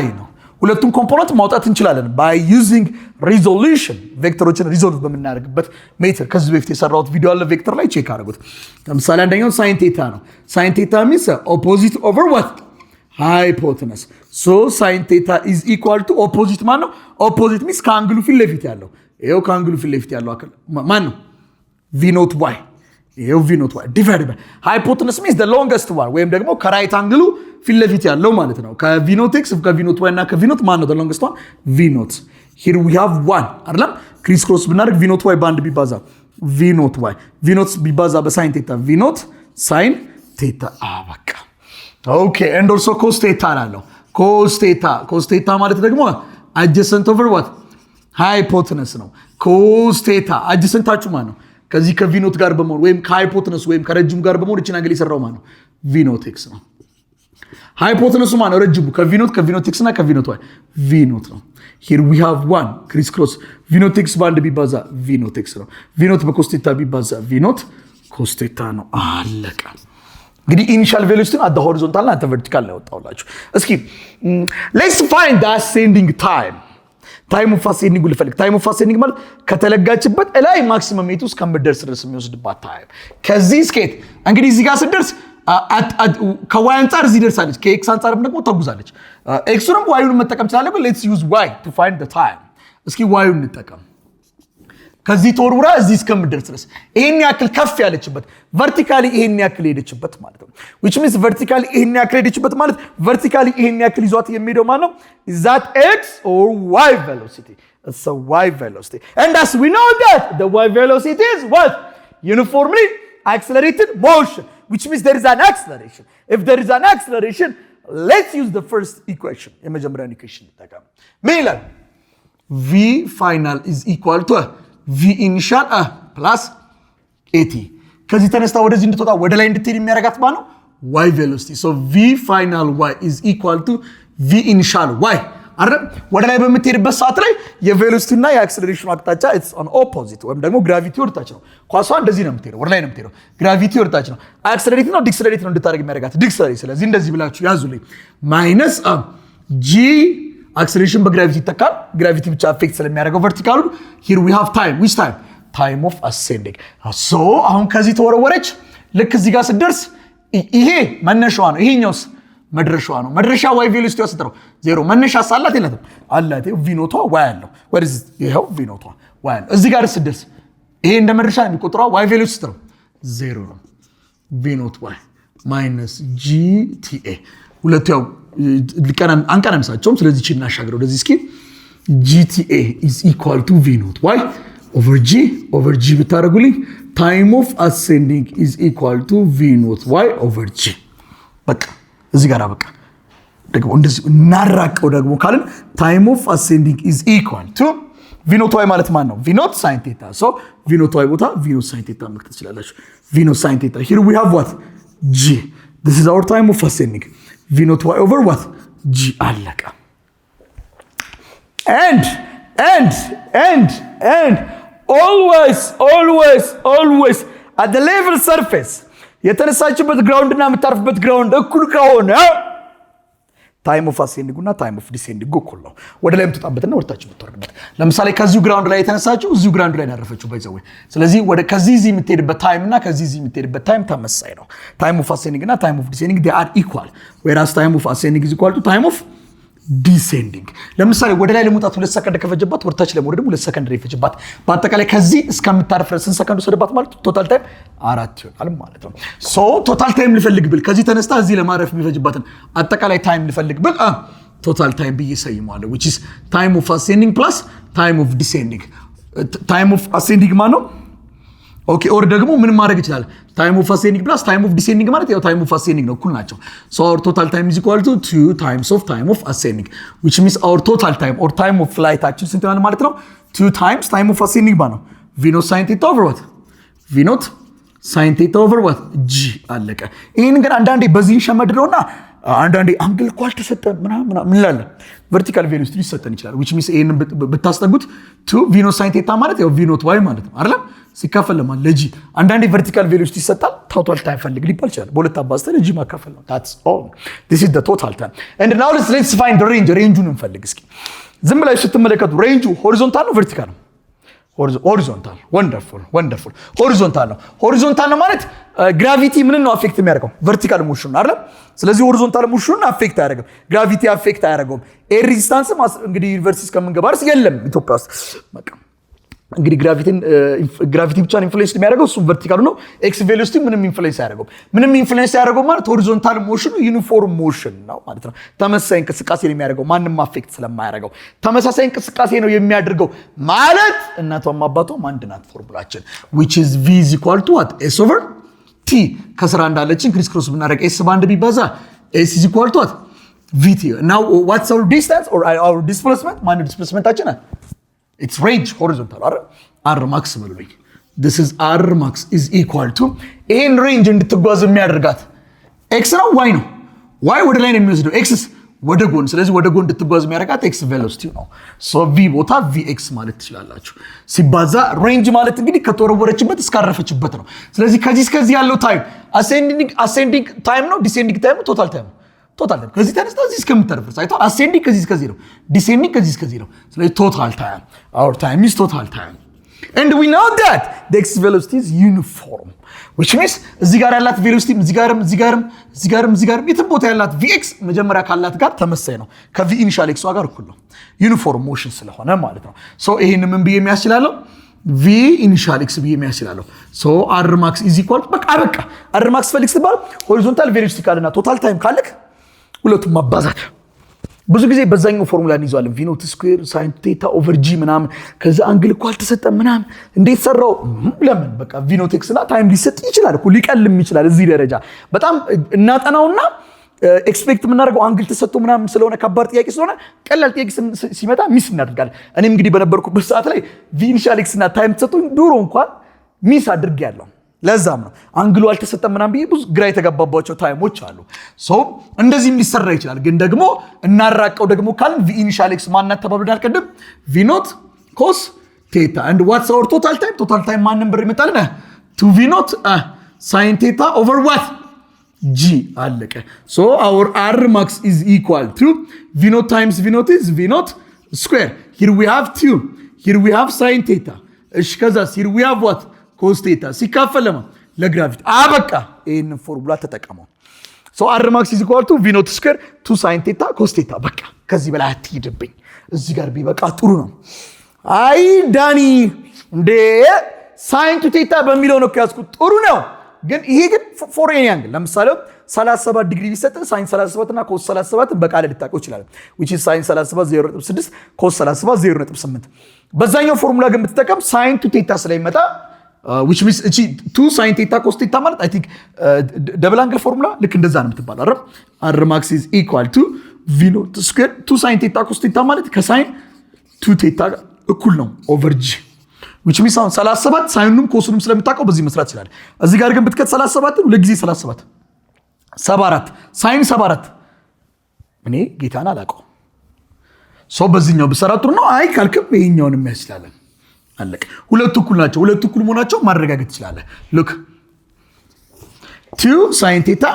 y ነው። ሁለቱም ኮምፖነንት ማውጣት እንችላለን by using resolution ቬክተሮችን ሪዞልቭ በመናደርግበት ሜተድ። ከዚህ በፊት የሰራሁት ቪዲዮ አለ ቬክተር ላይ ቼክ አድርጉት። ለምሳሌ አንደኛው sin theta ነው። sin theta means opposite over what hypotenuse. so sin theta is equal to opposite ማን ነው? opposite means ከአንግሉ ፊት ለፊት ያለው ይሄው ከአንግሉ ፊት ለፊት ያለው አካል ማን ነው? v not y ይሄው v not y divided by hypotenuse means the longest one ወይም ደግሞ ከራይት አንግሉ ፊት ለፊት ያለው ማለት ነው። ከv not x ከv not y እና ከv not ማን ነው the longest one? v not. here we have one አይደለም ክሪስ ክሮስ ብናደርግ v not y ባንድ ቢባዛ v not y v not ቢባዛ በsin theta v not sin theta በቃ ኦኬ and also cos theta አለው cos theta ማለት ደግሞ adjacent over what hypotenuse ነው። cos theta adjacentታችሁ ማን ነው? ከዚህ ከv not ጋር በመሆን ወይም ከሃይፖተነስ ወይም ከረጅሙ ጋር በመሆን እቺን አንግል ይሰራው ማን ነው? v not x ነው። ሃይፖተነሱ ማን ነው? ረጅሙ ከv not x እና ከv not y v not ነው። here we have one criss cross v not x ባንድ ቢባዛ v not x ነው። v not በcos theta ቢባዛ v not cos theta ነው። አለቀ። እንግዲህ ኢኒሻል ቬሎሲቲ አት ሆሪዞንታል እና አት ቨርቲካል ላይ ወጣውላችሁ። እስኪ let's find the ascending time of ascending ልፈልግ። time of ascending ማለት ከተለጋችበት ላይ ማክሲመም ሄቱ እስከምትደርስ ድረስ የሚወስድባት ታይም። ከዚህ እስከት እንግዲህ እዚህ ጋር ስትደርስ ከዋይ አንፃር እዚህ ደርሳለች፣ ከኤክስ አንፃር ደግሞ ተጉዛለች። ኤክሱንም ዋዩን መጠቀም ትችላለህ። let's use y to find the time። እስኪ ዋዩን እንጠቀም። ከዚህ ተወርውራ እዚህ እስከምትደርስ ድረስ ይሄን ያክል ከፍ ያለችበት ቨርቲካሊ ይሄን ያክል ሄደችበት ማለት ነው። which means vertically ይሄን ያክል ሄደችበት ማለት vertically ይሄን ያክል ይዟት የሚሄደው ማለት ነው is that x or y velocity? it's a y velocity, and as we know that the y velocity is what? uniformly accelerated motion, which means there is an acceleration. if there is an acceleration, let's use the first equation. የመጀመሪያውን ኢኩዌሽን እንጠቀም። ምን ይላል? v final is equal to v initial plus at። ከዚህ ተነስታ ወደዚህ እንድትወጣ ወደ ላይ እንድትሄድ የሚያደርጋት ማለት ነው y velocity. so v final y is equal to v initial y አይደል? ወደ ላይ በምትሄድበት ሰዓት ላይ የቬሎሲቲ እና የአክሰለሬሽኑ አቅጣጫ it's on opposite ወይም ደግሞ ግራቪቲ ወደታች ነው። ኳሷ እንደዚህ ነው የምትሄደው፣ ወደ ላይ ነው የምትሄደው። ግራቪቲ ወደታች ነው። አክሰለሬት ነው ዲክሰለሬት ነው እንድታደርግ የሚያደርጋት ዲክሰለሬት። ስለዚህ እንደዚህ ብላችሁ ያዙልኝ ማይነስ g አክሰለሬሽን በግራቪቲ ይተካል። ግራቪቲ ብቻ አፌክት ስለሚያደርገው ቨርቲካሉ here we have time. which time? time of ascending. so አሁን ከዚህ ተወረወረች። ልክ እዚህ ጋር ስትደርስ ይሄ መነሻዋ ነው፣ ይሄኛውስ መድረሻዋ ነው። መድረሻ y ቬሎሲቲ ወስደው 0 መነሻ ሳላት የለትም አላት። ይሄ v ኖቷ y አለው ወደዚህ ይሄው v ኖቷ y አለው። እዚህ ጋር ስትደርስ ይሄ እንደ መድረሻ ነው የሚቆጥረው። y ቬሎሲቲ ነው 0 ነው። v ኖት y minus gta ሁለቱ ያው አንቀናንሳቸውም። ስለዚህ እቺ እናሻግረው ወደዚህ እስኪ gta is equal to v ኖት y over g ብታረጉልኝ time of ascending is equal to v ኖት y over g። በቃ እዚህ ጋር በቃ ደግሞ እንደዚህ እናራቀው ደግሞ ካልን time of ascending is equal to v ኖት y ማለት ማን ነው? v ኖት sin theta. so v ኖት y ቦታ v ኖት sin theta መክተት ትችላላችሁ። v ኖት sin theta. here we have what? g. this is our time of ascending. v ኖት y over what? g. አለቀ። and always at the level surface የተነሳችበት ግራውንድ እና የምታርፍበት ግራውንድ እኩል ከሆነ ታይም ኦፍ አሴንዲንግ እና ታይም ኦፍ ዲሴንዲንግ እኩል ነው። ወደ ላይ የምትወጣበትና ወደታች የምትወርድበት። ለምሳሌ ከዚሁ ግራውንድ ላይ የተነሳችው እዚሁ ግራውንድ ላይ ያረፈችው ባይዘው። ስለዚህ ወደ ከዚህ እዚህ የምትሄድበት ታይም እና ከዚህ እዚህ የምትሄድበት ታይም ተመሳሳይ ነው። ታይም ኦፍ አሴንዲንግ እና ታይም ኦፍ ዲሴንዲንግ they are equal whereas time of ascending is equal to time of ዲሴንዲንግ። ለምሳሌ ወደ ላይ ለመውጣት 2 ሰከንድ ከፈጀባት ወደ ታች ለመውረድ ደግሞ 2 ሰከንድ ይፈጅባት። በአጠቃላይ ከዚህ እስከምታርፍ ስንት ሰከንድ ወሰደባት ማለት ቶታል ታይም 4 ይሆናል ማለት ነው። ሶ ቶታል ታይም ልፈልግ ብል ከዚህ ተነስታ እዚህ ለማረፍ የሚፈጅባትን አጠቃላይ ታይም ልፈልግ ብል ቶታል ታይም ብዬ ሰይማለሁ which is time of ascending plus time of descending። time of ascending ማለት ነው ኦኬ ኦር ደግሞ ምን ማድረግ ይችላል? ታይም ኦፍ አሴንዲንግ ፕላስ ታይም ኦፍ ዲሴንዲንግ ማለት ያው ታይም ኦፍ አሴንዲንግ ነው፣ እኩል ናቸው። ሶ አወር ቶታል ታይም ኢዝ ኢኳል ቱ 2 ታይምስ ኦፍ ታይም ኦፍ አሴንዲንግ which means our total time or time of flightአችን ስንት ይሆናል ማለት ነው? 2 ታይምስ ታይም ኦፍ አሴንዲንግ ማለት ነው v naught sin theta over what v naught sin theta over what g አለቀ። ይሄን ግን አንዳንዴ በዚህ ሸመድረውና አንዳንዴ አንግል እኮ አልተሰጠም ምናምን እንላለን። ቨርቲካል ቬሎሲቲ ሊሰጠን ይችላል which means ይሄን ብታስጠጉት 2 v naught sin theta ማለት ያው v naught y ማለት ነው አይደል? ሲካፈል ለማን ለጂ አንዳንዴ ቨርቲካል ቬሎሲቲ ይሰጣል። ቶታል ታይም ፈልግ ሊባል ይችላል። በሁለት አባዝተን ለጂ ማካፈል ነው። that's all this is the total time and now let's find the range ሬንጁን እንፈልግ እስኪ። ዝም ብላችሁ ስትመለከቱ ሬንጁ ሆሪዞንታል ነው ቨርቲካል ነው? ሆሪዞንታል። ወንደርፉል ሆሪዞንታል ነው። ሆሪዞንታል ነው ማለት ግራቪቲ ምን ነው አፌክት የሚያደርገው? ቨርቲካል ሞሽን ነው አይደል? ስለዚህ ሆሪዞንታል ሞሽን አፌክት አያደርግም፣ ግራቪቲ አፌክት አያደርገውም። ኤር ሬዚስታንስ እንግዲህ ዩኒቨርሲቲ እስከምንገባ ድረስ የለም ኢትዮጵያ ውስጥ በቃ እንግዲህ ግራቪቲ ብቻ ኢንፍሉዌንስ የሚያደርገው እሱ ቨርቲካሉ ነው። ኤክስ ቬሎሲቲ ምንም ኢንፍሉዌንስ አያደርገው። ምንም ኢንፍሉዌንስ አያደርገው ማለት ሆሪዞንታል ሞሽኑ ዩኒፎርም ሞሽን ነው ማለት ነው። ተመሳሳይ እንቅስቃሴ ነው የሚያደርገው ማንም አፌክት ስለማያደርገው ተመሳሳይ እንቅስቃሴ ነው የሚያደርገው ማለት እናቷም አባቷም አንድ ናት ፎርሙላችን which is v is equal to what s over t ከስራ እንዳለችን ክሪስ ክሮስ ብናደርግ s ባንድ ቢባዛ s is equal to what vt now what's our distance or our displacement ማን ዲስፕሌስመንታችን it's range horizontal r max በሉኝ this is r max is equal to in range እንድትጓዝ የሚያደርጋት x ነው y ነው y ወደ ላይ ነው የሚወስደው x ወደ ጎን ስለዚህ ወደ ጎን እንድትጓዝ የሚያደርጋት x velocity ነው so v ቦታ vx ማለት ትችላላችሁ ሲባዛ range ማለት እንግዲህ ከተወረወረችበት እስካረፈችበት ነው ስለዚህ ከዚህ እስከዚህ ያለው ታይም ascending time ነው descending time ነው total time ከዚህ ተነስታ እዚህ እስከምትደርስ አይቷል። አሴንዲንግ ከዚህ እስከዚህ ነው፣ ዲሴንዲንግ ከዚህ እስከዚህ ነው። ስለዚህ ቶታል ታይም our time is total time and we know that the x velocity is uniform which means እዚህ ጋር ያላት velocity እዚህ ጋርም የትም ቦታ ያላት vx መጀመሪያ ካላት ጋር ተመሳሳይ ነው። ከv initial x ጋር እኩል ነው ዩኒፎርም ሞሽን ስለሆነ ማለት ነው። ሶ ይሄን ምን ብዬ የሚያስችላለው v initial x ብዬ የሚያስችላለው ሶ r max is equal በቃ r max ፈልግ ስትባል ሆሪዞንታል ቬሎሲቲ ካለና ቶታል ታይም ካለክ ሁለቱም ማባዛት ብዙ ጊዜ በዛኛው ፎርሙላ እንይዛለን v naught ስኩዌር sin theta over g ምናምን ከዛ አንግል እኮ አልተሰጠም ምናምን እንዴት ሰራው ለምን በቃ v naught x እና ታይም ሊሰጥ ይችላል እኮ ሊቀልም ይችላል እዚህ ደረጃ በጣም እናጠናውና ኤክስፔክት የምናደርገው አንግል ተሰጥቶ ምናምን ስለሆነ ከባድ ጥያቄ ስለሆነ ቀላል ጥያቄ ሲመጣ ሚስ እናደርጋለን። እኔም እንግዲህ በነበርኩበት ሰዓት ላይ v initial x እና ታይም ተሰጥቶ ዱሮ እንኳን ሚስ አድርጌያለሁ። ለዛም ነው አንግሉ አልተሰጠም ምናምን ብዬ ብዙ ግራ የተጋባባቸው ታይሞች አሉ። ሶ እንደዚህም ሊሰራ ይችላል። ግን ደግሞ እናራቀው ደግሞ ካልን v initial x ማንነት ተባብለናል ቀደም v naught cos theta and what's our total time ማን ነበር ይመጣልና 2 v naught sin theta over what g አለቀ። so our r max is equal to v naught times v naught is v naught square here we have 2 here we have sin theta እሺ ከዛስ here we have what cos theta ሲካፈለማ ለግራቪቲ አበቃ ይሄን ፎርሙላ ተጠቀመው so r max is equal to v naught square 2 sin theta cos theta በቃ ከዚህ በላይ አትሂድብኝ እዚህ ጋር ቢበቃ ጥሩ ነው። አይ ዳኒ እንደ sin theta በሚለው ነው ያዝኩት ጥሩ ነው። ግን ይሄ ግን for any angle ለምሳሌ 37 ዲግሪ ቢሰጠን sin 37 እና cos 37 በቃለ ልታቀው ይችላል which is sin 37 0.6 cos 37 0.8 በዛኛው ፎርሙላ ግን ብትጠቀም sin theta ስለሚመጣ which means እቺ 2 sin theta cos theta ማለት I think ደብል አንግል ፎርሙላ ልክ እንደዛ ነው የምትባለው አይደል? r max is equal to v naught square 2 sin theta cos theta ማለት ከsin 2 theta እኩል ነው over g which means 37 ሳይኑም ኮሱንም ስለምታውቀው በዚህ መስራት ይችላል። እዚህ ጋር ግን ብትከት 37 ለጊዜ 37 74 ሳይን 74 እኔ ጌታን አላውቀው ሶ በዚህኛው ብሰራ ጥሩ ነው። አይ ካልክም ይሄኛውን የሚያስችላለን አለቀ። ሁለቱ እኩል ናቸው። ሁለቱ እኩል መሆናቸው ማረጋገጥ ይችላል። look 2 sin theta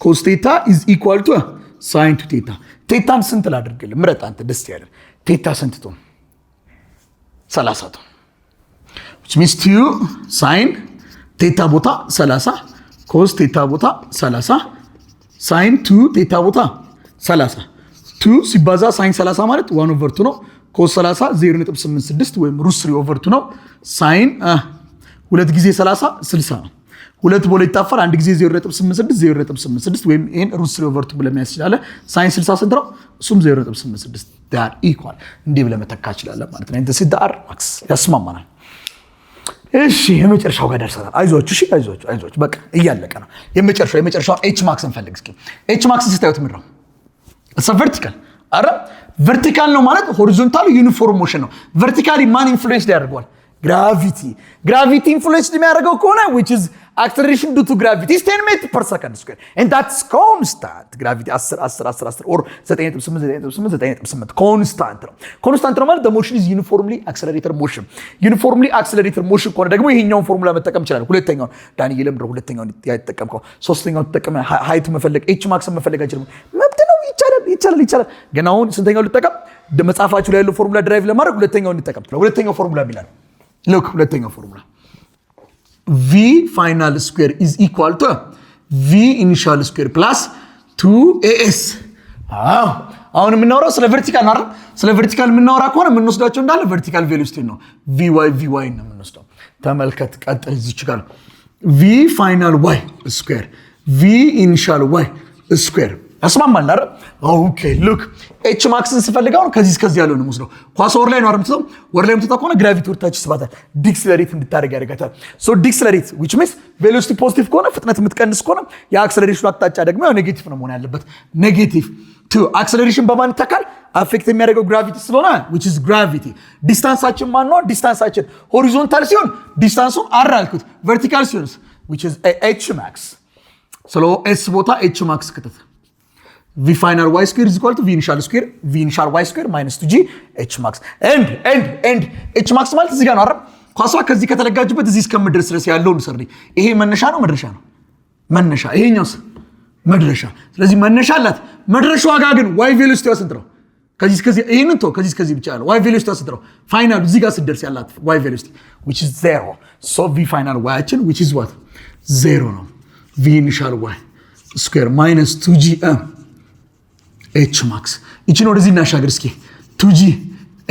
cos theta is equal to ሳይን ቱ ቴታ። ቴታን ስንት ላድርግልህ? ምረጥ አንተ ደስ ያለ። ቴታ ስንት ትሆን? 30 ትሆን። which means 2 ሳይን ቴታ ቦታ 30 ኮስ ቴታ ቦታ 30 ሳይን 2 ቴታ ቦታ 30 2 ሲባዛ ሳይን 30 ማለት 1/2 ነው። ኮስ 30 0.86 ወይም √3/2 ነው። ሳይን 2 ጊዜ 30 60 ነው። 2 በሁለት ይጣፋል። አንድ ጊዜ 0.86 ወይም ይሄን √3/2 ብለን ያስችላል። ሳይን 60 ስንት ነው? እሱም 0.86 ዳር ኢኳል እንዲህ ብለን መተካት ይችላል ማለት ነው። እንደ ሲዳር ማክስ ያስማማናል። እሺ የመጨረሻው ጋር ደርሰናል። አይዟችሁ እሺ፣ አይዟችሁ በቃ እያለቀ ነው። የመጨረሻው ኤች ማክስ እንፈልግ እስኪ። ኤች ማክስ ስታዩት ምንድን ነው? ቨርቲካል አረ ቨርቲካል ነው ማለት ሆሪዞንታል ዩኒፎርም ሞሽን ነው። ቨርቲካሊ ማን ኢንፍሉዌንስ ያደርገዋል? ግራቪቲ ኢንፍሉዌንስ የሚያደርገው ከሆነ which is acceleration due to gravity is 10 meters per second square and that's constant. gravity 10 or 9.8 constant ነው ማለት the motion is uniformly accelerated motion ከሆነ ደግሞ ይሄኛውን ፎርሙላ መጠቀም ይችላል። ሁለተኛውን ዳንኤል ለምድር ሁለተኛውን ያጠቀምከው ሶስተኛውን ተጠቀመ ሃይት መፈለግ ኤች ማክስ መፈለግ አይችልም። መብት ነው። ይቻላል። ግን አሁን ስንተኛውን ልጠቀም? መጽሐፋችሁ ላይ ያለው ፎርሙላ ድራይቭ ለማድረግ ሁለተኛውን እንጠቀም። ሁለተኛው ፎርሙላ የሚላል look ሁለተኛው ፎርሙላ v final square is equal to v initial square plus 2as። አሁን የምናወራው ስለ ቨርቲካል ነው አይደል? ስለ ቨርቲካል የምናወራ ከሆነ የምንወስዳቸው እንዳለ ቨርቲካል ቬሎሲቲ ነው። vy ነው የምንወስደው። ተመልከት፣ ቀጥል እዚች ጋር v final y square v initial y square ያስማማል አይደል? ኦኬ ሉክ ኤች ማክስን ስፈልጋው ከዚህ እስከዚህ ያለው ነው የምወስደው። ኳስ ወር ላይ ነው አርምጥተው ወር ላይ የምትታ ከሆነ ግራቪቲ ወርታች ይስባታል። ዲክስለሬት እንድታደርግ ያደርጋታል። ሶ ዲክስለሬት which means ቬሎሲቲ ፖዚቲቭ ከሆነ ፍጥነት የምትቀንስ ከሆነ የአክሰለሬሽኑ አቅጣጫ ደግሞ ያው ኔጌቲቭ ነው መሆን ያለበት። ኔጌቲቭ ቱ አክሰለሬሽን በማን ይተካል? አፌክት የሚያደርገው ግራቪቲ ስለሆነ which is gravity። ዲስታንሳችን ማን ነው? ዲስታንሳችን ሆሪዞንታል ሲሆን ዲስታንሱን አር አልኩት። ቨርቲካል ሲሆን which is h max። ስለ s ቦታ h max ከተተ v final y square is equal to v initial y square minus 2g h max and h max ማለት እዚህ ጋር ነው አይደል? ኳሷ ከዚህ ከተለጋጅበት እዚህ እስከምድረስ ድረስ ያለውን ሰርልኝ። ይሄ መነሻ ነው መድረሻ ነው? መነሻ። ይሄኛውስ መድረሻ። ስለዚህ መነሻ አላት። መድረሻዋ ጋር ግን y ቬሎሲቲ ስንት ነው? ከዚህ እስከዚህ ይሄንን ተው፣ ከዚህ እስከዚህ ብቻ ያለው y ቬሎሲቲ ስንት ነው? ፋይናል እዚህ ጋር ስትደርስ ያላት y ቬሎሲቲ which is 0። so v final y አችን which is what 0 ነው። v initial y square minus 2g h max ይቺን ወደዚህ እናሻገር እስኪ 2g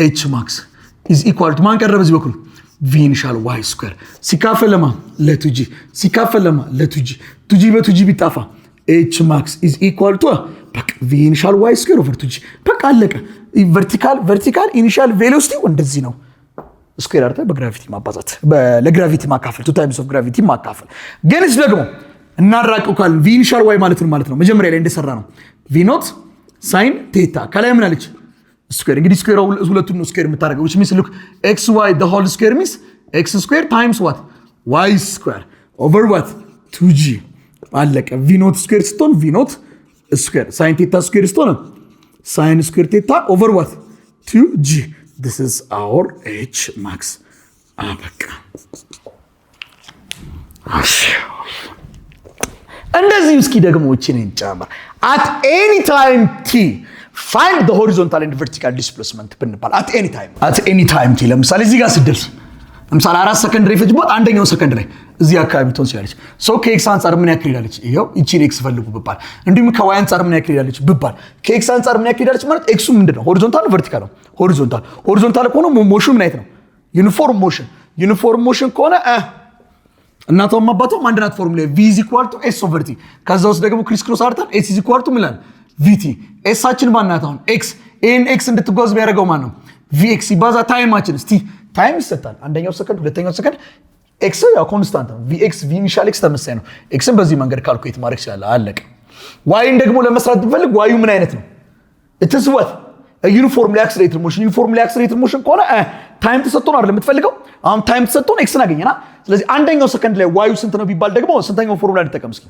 h max is equal to ማን ቀረበ እዚህ በኩል v initial y square ሲካፈል ለማ ለ2g ሲካፈል ለማ ለ2g 2g በ2g ቢጣፋ h max is equal to በቃ v initial y square over 2g በቃ አለቀ። ቨርቲካል ኢኒሻል ቬሎሲቲ እንደዚህ ነው። ስኩዌር አርተ በግራቪቲ ማባዛት ለግራቪቲ ማካፈል 2 times of gravity ማካፈል። ግንስ ደግሞ እናራቀው ካል v initial y ማለት ነው መጀመሪያ ላይ እንደሰራ ነው v not ሳይን ቴታ ከላይ ምን አለች? ስኩዌር። እንግዲህ ስኩዌር ሁለቱን ነው ስኩዌር የምታደርገው which means look xy the whole square means x square times what y square over what 2g አለቀ። v not ስኩዌር ስትሆን v not ስኩዌር ሳይን ቴታ ስኩዌር ስትሆን ሳይን ስኩዌር ቴታ over what 2g this is our h max አበቃ። እንደዚህ እስኪ ደግሞ እቺን እንጨምር። at any time t find the horizontal and vertical displacement ብንባል at any time t ለምሳሌ እዚህ ጋር ስደርስ ለምሳሌ 4 ሰከንድ ላይ ፈጅቦት አንደኛው ሰከንድ ላይ እዚህ አካባቢ ትሆን ሲያለች ሶ ከኤክስ አንፃር ምን ያክል ይላልች? ይሄው እቺን ኤክስ ፈልጉ ብባል እንዲሁም ከዋይ አንፃር ምን ያክል ይላልች ብባል ከኤክስ አንፃር ምን ያክል ይላልች ማለት ኤክሱ ምንድነው? ሆሪዞንታል ቨርቲካል ነው። ሆሪዞንታል ከሆነ ሞሽኑ ምን አይነት ነው? ዩኒፎርም ሞሽን ከሆነ እናቷም አባቷም አንድ ናት። ፎርሙላ v is equal to s over t ከዛ ውስጥ ደግሞ ክሪስ ክሮስ አርተን s is equal to ምን vt s አችን ማናት? አሁን x n x እንድትጓዝ ቢያደርገው ማን ነው? vx ይባዛ ታይማችን እስቲ ታይም ይሰጣል። አንደኛው ሰከንድ ሁለተኛው ሰከንድ x ያው ኮንስታንት ነው። vx v initial x ተመሳሳይ ነው። x ን በዚህ መንገድ ካልኩሌት ማድረግ ይችላል። አለቀ። y ን ደግሞ ለመስራት ብፈልግ y ምን አይነት ነው? it is what a uniformly accelerated motion ከሆነ ታይም ተሰጥቶን አይደል የምትፈልገው? አሁን ታይም ተሰጥቶን x ን አገኘና ስለዚህ አንደኛው ሰከንድ ላይ y ስንት ነው ቢባል ደግሞ ስንተኛው ፎርሙላ እንጠቀም እስኪ?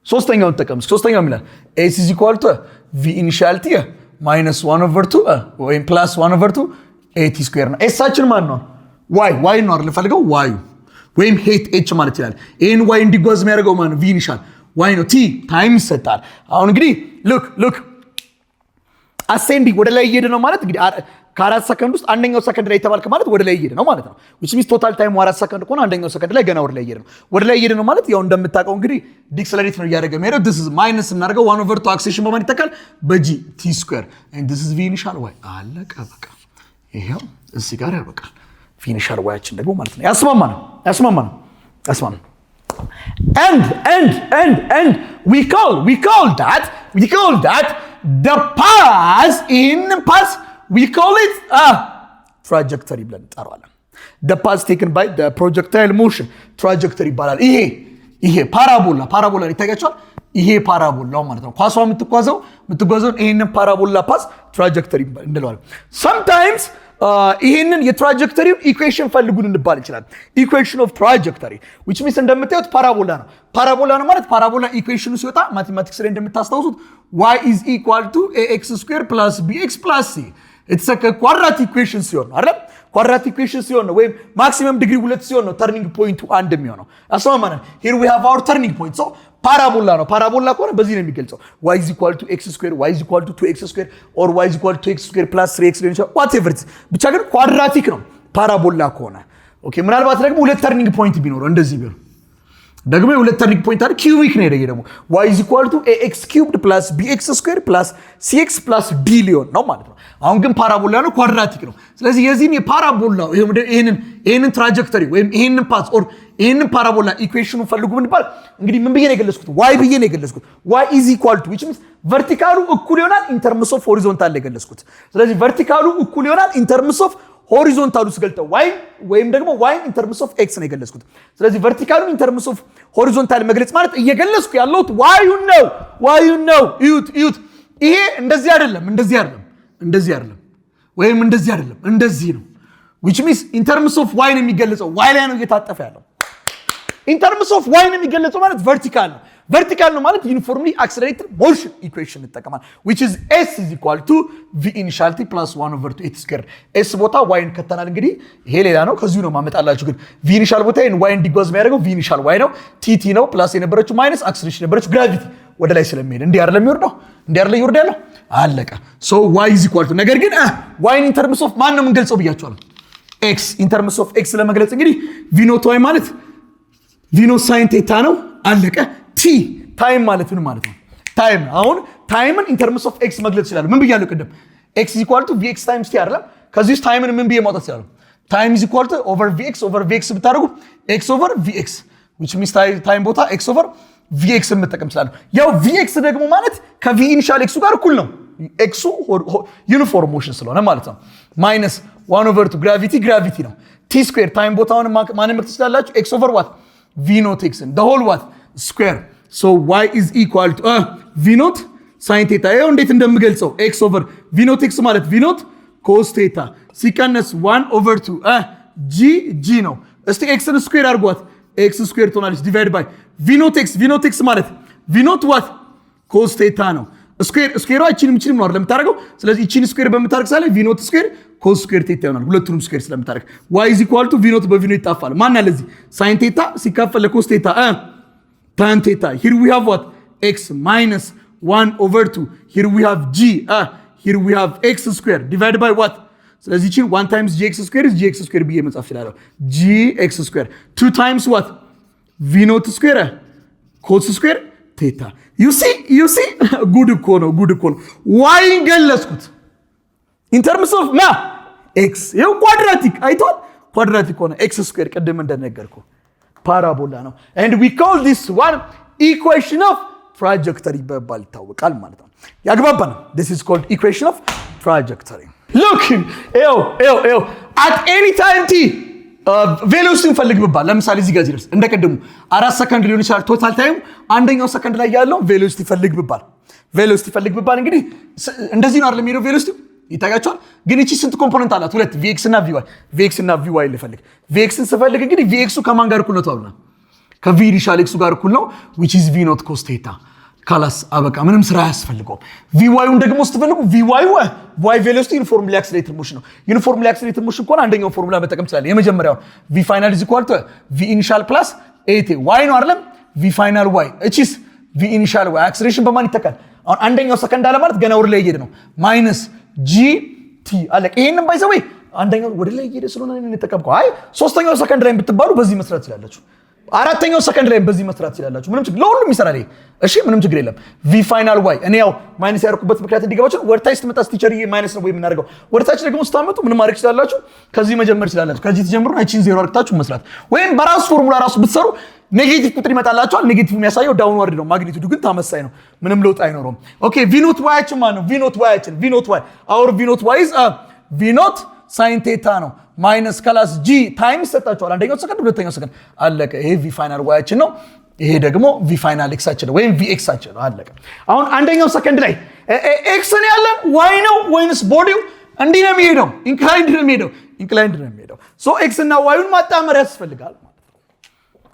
ሶስተኛው እንጠቀም እስኪ። ሶስተኛው ምን ይላል? s is equal to v initial t minus 1/2 ወይም plus 1/2 at square ነው። s አችን ማን ነው? y ነው አይደል ፈልገው y ወይም ሄት h ማለት ይችላል። ይሄን y እንዲጓዝ የሚያደርገው ማን ነው? v initial ዋይ ነው ቲ ታይም ይሰጣል አሁን እንግዲህ ሉክ አሴንዲንግ ወደ ላይ እየሄደ ነው ማለት እንግዲህ ከ4 ሰከንድ ውስጥ አንደኛው ሰከንድ ላይ ተባልከ ማለት ወደ ላይ እየሄደ ነው ማለት ነው which means total time 4 ሰከንድ ከሆነ አንደኛው ሰከንድ ላይ ገና ወደ ላይ እየሄደ ነው ማለት ያው እንደምታውቀው እንግዲህ ዲክሰለሬት ነው እያደረገ የሚሄደው this is minus እናደርገው 1 over 2 acceleration በማን ይተካል በg t square and this is v initial y አለቀ በቃ ይሄው እዚህ ጋር ያበቃል v initial y-አችን ደግሞ ማለት ነው ያስማማናል and we call that the path we call it a trajectory ብለን እንጠራዋለን the path taken by the projectile motion trajectory ይባላል ይሄ ፓራቦላ ይታያችኋል ይሄ ፓራቦላው ማለት ነው ኳሷ የምትጓዘው ይሄንን ፓራቦላ ፓስ ትራጀክተሪ እንለዋለን sometimes ይሄንን የትራጀክተሪው ኢኩዌሽን ፈልጉን እንባል ይችላል ኢኩዌሽን ኦፍ ትራጀክተሪ which means እንደምታዩት ፓራቦላ ነው ማለት ፓራቦላ ኢኩዌሽኑ ሲወጣ ማቴማቲክስ ላይ እንደምታስታውሱት y is equal to ax square plus bx plus c it's a quadratic equation ሲሆን አይደል quadratic equation ሲሆን ነው ወይም maximum degree 2 ሲሆን ነው turning point 1 የሚሆነው አስማማና here we have our turning point so ፓራቦላ ከሆነ በዚህ ነው የሚገልጸው y is equal to x square y is equal to 2x square or y is equal to x square plus 3x ሊሆን ይችላል whatever it is ብቻ ግን quadratic ነው ፓራቦላ ከሆነ ኦኬ ምናልባት ደግሞ ሁለት turning point ቢኖረው እንደዚህ ቢሆን ደግሞ ሁለት turning point አለ cubic ነው ደግሞ y is equal to ax cubed plus bx square plus cx plus d ሊሆን ነው ማለት ነው አሁን ግን ፓራቦላ ነው ኳድራቲክ ነው ስለዚህ የዚህን የፓራቦላው ይሄንን ትራጀክተሪ ወይም ይሄንን ፓስ ኦር ይሄንን ፓራቦላ ኢኩዌሽኑ ፈልጉ ምን ይባል እንግዲህ ምን ብዬ ነው የገለጽኩት y ብዬ ነው የገለጽኩት y is equal to which means verticalu እኩል ይሆናል in terms of horizontal ላይ የገለጽኩት ስለዚህ verticalu እኩል ይሆናል in terms of horizontal ስገልጠው y ወይም ደግሞ y in terms of x ነው የገለጽኩት ስለዚህ verticalu in terms of horizontal መግለጽ ማለት እየገለጽኩ ያለሁት y you know እዩት ይሄ እንደዚህ አይደለም ወይም እንደዚህ አይደለም እንደዚህ ነው which means in terms of y ነው የሚገለጸው y ላይ ነው እየታጠፈ ያለው in terms of y ነው የሚገለጸው ማለት vertical ነው ማለት uniformly accelerated motion equation እንጠቀማል which is s is equal to v initial t plus 1 over 2 h square s ቦታ y ከተናል እንግዲህ ይሄ ሌላ ነው ከዚሁ ነው ማመጣላችሁ ግን v initial ቦታ y እንዲጓዝ የሚያደርገው v initial y ነው t ነው plus የነበረችው minus acceleration የነበረችው gravity ወደ ላይ ስለሚሄድ እንዲህ አይደለም ይወርዳል አለቀ so y is equal to ነገር ግን y in terms of ማን ነው የምንገልጸው ብያችኋለሁ x in terms of x ለመግለጽ እንግዲህ v naught y ማለት v naught sin theta ነው አለቀ t ታይም ማለት ምን ማለት ነው ታይም አሁን ታይምን in terms of x መግለጽ ይችላል ምን ብያለሁ ቅድም x is equal to vx times t አይደለም ከዚህ ውስጥ ታይምን ምን ብዬ ማውጣት ይችላል time is equal to over vx ብታደርጉ x over vx which means time ቦታ x over vx መጠቀም ይችላል ያው vx ደግሞ ማለት ከv initial x ጋር እኩል ነው x ዩኒፎርም ሞሽን ስለሆነ ማለት ነው minus 1 over 2 gravity ነው t square time ቦታውን ማንም መክተት ይችላልላችሁ x over what v naught x the whole what square so y is equal to v naught sin theta ይሄው እንዴት እንደምገልጸው x over v naught x ማለት v naught cos theta ሲቀነስ 1 over 2 g ነው እስቲ x ን ስኩዌር አድርጓት x ስኩዌር ትሆናለች ዲቫይድ ባይ v naught x ማለት v naught what cos theta ነው ስኩዌሯ እቺንም ነው አይደል የምታደርገው ስለዚህ እቺን ስኩዌር በመታረቅ ሳለ v naught ስኩዌር cos ስኩዌር theta ይሆናል ሁለቱንም ስኩዌር ስለምታደርግ y is equal to v naught በv naught ይጣፋል ማን አለ እዚህ sin theta ሲካፈል cos theta tan theta here we have what x minus 1 over 2 here we have g here we have x square divided by what ስለዚህ እቺን 1 times gx square is gx square ብዬ መጻፍ ይችላል gx square 2 times what v naught square cos square theta you see good እኮ ነው y ገለጽኩት in terms of x ይሄው ኳድራቲክ ሆነ x square ቅድም እንደነገርኩ ፓራቦላ ነው and we call this one equation of trajectory በባል ይታወቃል ማለት ነው ያግባባና this is called equation of trajectory look at any time t ቬሎሲቲ እንፈልግ ብባል ለምሳሌ እዚህ ጋር ሲደርስ እንደቀደሙ 4 ሰከንድ ሊሆን ይችላል ቶታል ታይም አንደኛው ሰከንድ ላይ ያለው ቬሎሲቲ ፈልግ ብባል እንግዲህ እንደዚህ ነው አይደል የሚሄደው ቬሎሲቲ ይታያችኋል ግን እቺ ስንት ኮምፖነንት አላት ሁለት vx እና vy ልፈልግ vx ን ስፈልግ እንግዲህ vx ከማን ጋር እኩል ነው ተባልና ከv initial x ጋር እኩል ነው which is v naught cos theta ካላስ አበቃ ምንም ስራ ያስፈልገው vy ን ደግሞ ስትፈልጉ y velocity uniformly accelerated motion ነው uniformly accelerated motion ከሆነ አንደኛው ፎርሙላ መጠቀም ይችላል የመጀመሪያው v final is equal to v initial plus at y ነው አይደለም v final y እቺስ ቪ ኢኒሻል ዋይ አክሰለሬሽን በማን ይተካል? አሁን አንደኛው ሰከንድ አለ ማለት ገና ወደ ላይ እየሄደ ነው ማይነስ ጂቲ አለ። ይሄንን ባይዘው አንደኛው ወደ ላይ እየሄደ ስለሆነ እንጠቀምከው። አይ ሶስተኛው ሰከንድ ላይ ብትባሉ በዚህ መስራት ትችላላችሁ። አራተኛው ሰከንድ ላይ በዚህ መስራት ትችላላችሁ። ምንም ችግር ለሁሉም ይሰራል ይሄ። እሺ ምንም ችግር የለም። ቪ ፋይናል ዋይ እኔ ያው ማይነስ ያደረኩበት ምክንያት እንዲገባችሁ ወርታች ስትመጣ ቲቸር ይሄ ማይነስ ነው ወይ የምናደርገው። ወርታች ደግሞ ስታመጡ ምን ማድረግ ትችላላችሁ? ከዚህ መጀመር ትችላላችሁ። ከዚህ ተጀምሩና እቺን ዜሮ አድርጋችሁ መስራት ወይም በራሱ ፎርሙላ ራሱ ብትሰሩ ኔጌቲቭ ቁጥር ይመጣላችኋል። ኔጌቲቭ የሚያሳየው ዳውንዋርድ ነው። ማግኒቲዩዱ ግን ተመሳሳይ ነው። ምንም ለውጥ አይኖርም። ኦኬ ቪ ኖት ዋያችን ማን ነው? ቪ ኖት ዋያችን ቪ ኖት ዋይ አወር ቪ ኖት ዋይ ኢዝ ቪ ኖት ሳይን ቴታ ነው ማይነስ ክላስ ጂ ታይም ይሰጣችኋል። አንደኛው ሰከንድ ሁለተኛው ሰከንድ አለቀ። ይሄ ቪ ፋይናል ዋያችን ነው። ይሄ ደግሞ ቪ ፋይናል ኤክሳችን ነው ወይም ቪ ኤክሳችን ነው። አለቀ። አሁን አንደኛው ሰከንድ ላይ ኤክስ ነው ያለን ዋይ ነው ወይንስ ቦዲው እንዲህ ነው የሚሄደው? ኢንክላይንድ ነው የሚሄደው። ኢንክላይንድ ነው የሚሄደው። ሶ ኤክስ እና ዋዩን ማጣመር ያስፈልጋል ማለት ነው።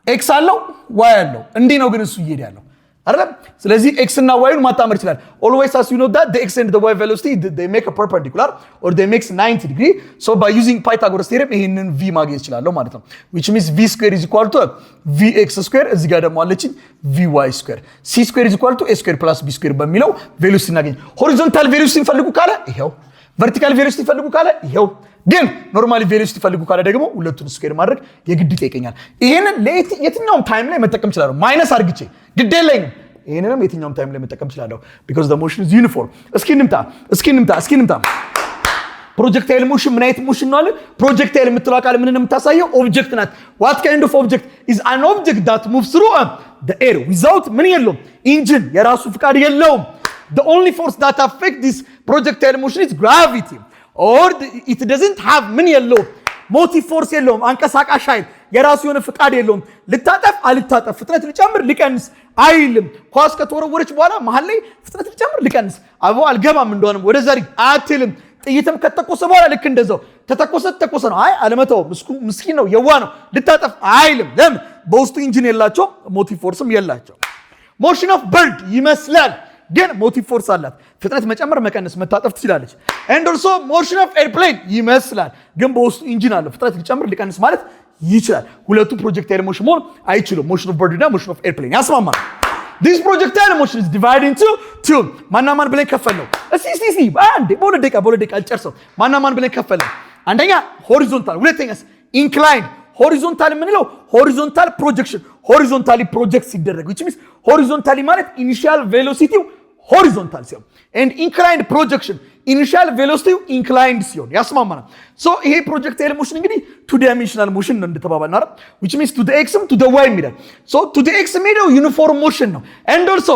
ኤክስ አለው ዋይ አለው። እንዲህ ነው ግን እሱ እየሄደ ያለው አይደለም። ስለዚህ ኤክስ እና ዋይን ማጣመር ይችላል። always as you know that the x and the y velocity they make a perpendicular or they makes 90 degree. So by using Pythagoras theorem ይሄንን v ማግኘት ይችላል ማለት ነው. which means v square is equal to vx square እዚህ ጋር ደግሞ አለችን vy square c square is equal to a square plus b square በሚለው velocity እናገኝ። horizontal velocity ፈልጉ ካለ ይሄው፣ vertical velocity ፈልጉ ካለ ይሄው፣ ግን ኖርማሊ ቬሎሲቲ ፈልጉ ካለ ደግሞ ሁለቱን ስኩዌር ማድረግ የግድ ይጠይቀኛል። ይሄንን የትኛውም ታይም ላይ መጠቀም ይችላል። ማይነስ አርግቼ ግድ የለኝም። ይሄንንም የትኛውም ታይም ላይ መጠቀም ይችላል because the motion is uniform። እስኪ እንምጣ ፕሮጀክታይል ሞሽን ምን አይነት ሞሽን ነው አለ? ፕሮጀክታይል የምትለው ቃል ምን የምታሳየው ኦብጀክት ናት። what kind of object is an object that moves through the air without ምን የለውም ኢንጂን የራሱ ፍቃድ የለውም። the only force that affect this projectile motion is gravity or it doesn't have ምን የለውም ሞቲቭ ፎርስ የለውም። አንቀሳቃሽ ኃይል የራሱ የሆነ ፍቃድ የለውም። ልታጠፍ አልታጠፍ፣ ፍጥነት ልጨምር ልቀንስ አይልም። ኳስ ከተወረወረች በኋላ መሀል ላይ ፍጥነት ልጨምር ልቀንስ አበው አልገባም እንደሆነም ወደዛ አትልም። ጥይትም ከተኮሰ በኋላ ልክ እንደዛው ተተኮሰ ነው። አይ አለመተው ምስኪን ነው የዋ ነው ልታጠፍ አይልም። ለምን? በውስጡ ኢንጂን የላቸው ሞቲቭ ፎርስም የላቸው። ሞሽን ኦፍ በርድ ይመስላል ግን ሞቲቭ ፎርስ አላት። ፍጥነት መጨመር መቀነስ መታጠፍ ትችላለች። and also motion of airplane ይመስላል ግን በውስጡ ኢንጂን አለው። ፍጥነት ሊጨምር ሊቀንስ ማለት ይችላል። ሁለቱ ፕሮጀክታይል ሞሽን መሆን አይችሉም። motion of bird እና motion of airplane ያስማማል። this projectile motion is divided into two ማናማን ብለን ከፈለው። እስቲ አንዴ በሁለት ደቂቃ አልጨርሰው። ማናማን ብለን ከፈለው። አንደኛ ሆሪዞንታል፣ ሁለተኛስ ኢንክላይንድ። ሆሪዞንታል የምንለው ሆሪዞንታል ፕሮጀክሽን ሆሪዞንታሊ ፕሮጀክት ሲደረግ which means ሆሪዞንታሊ ማለት ኢኒሺያል ቬሎሲቲው ሆሪዞንታል ሲሆን and inclined projection ኢኒሺያል ቬሎሲቲው ኢንክላይንድ ሲሆን ያስማማናል። ሶ ይሄ ፕሮጀክታይል ሞሽን እንግዲህ ቱ ዳይሜንሽናል ሞሽን ነው እንደተባባልን አይደል? which means to the x to the y የሚለው so to the x የሚለው ዩኒፎርም ሞሽን ነው and also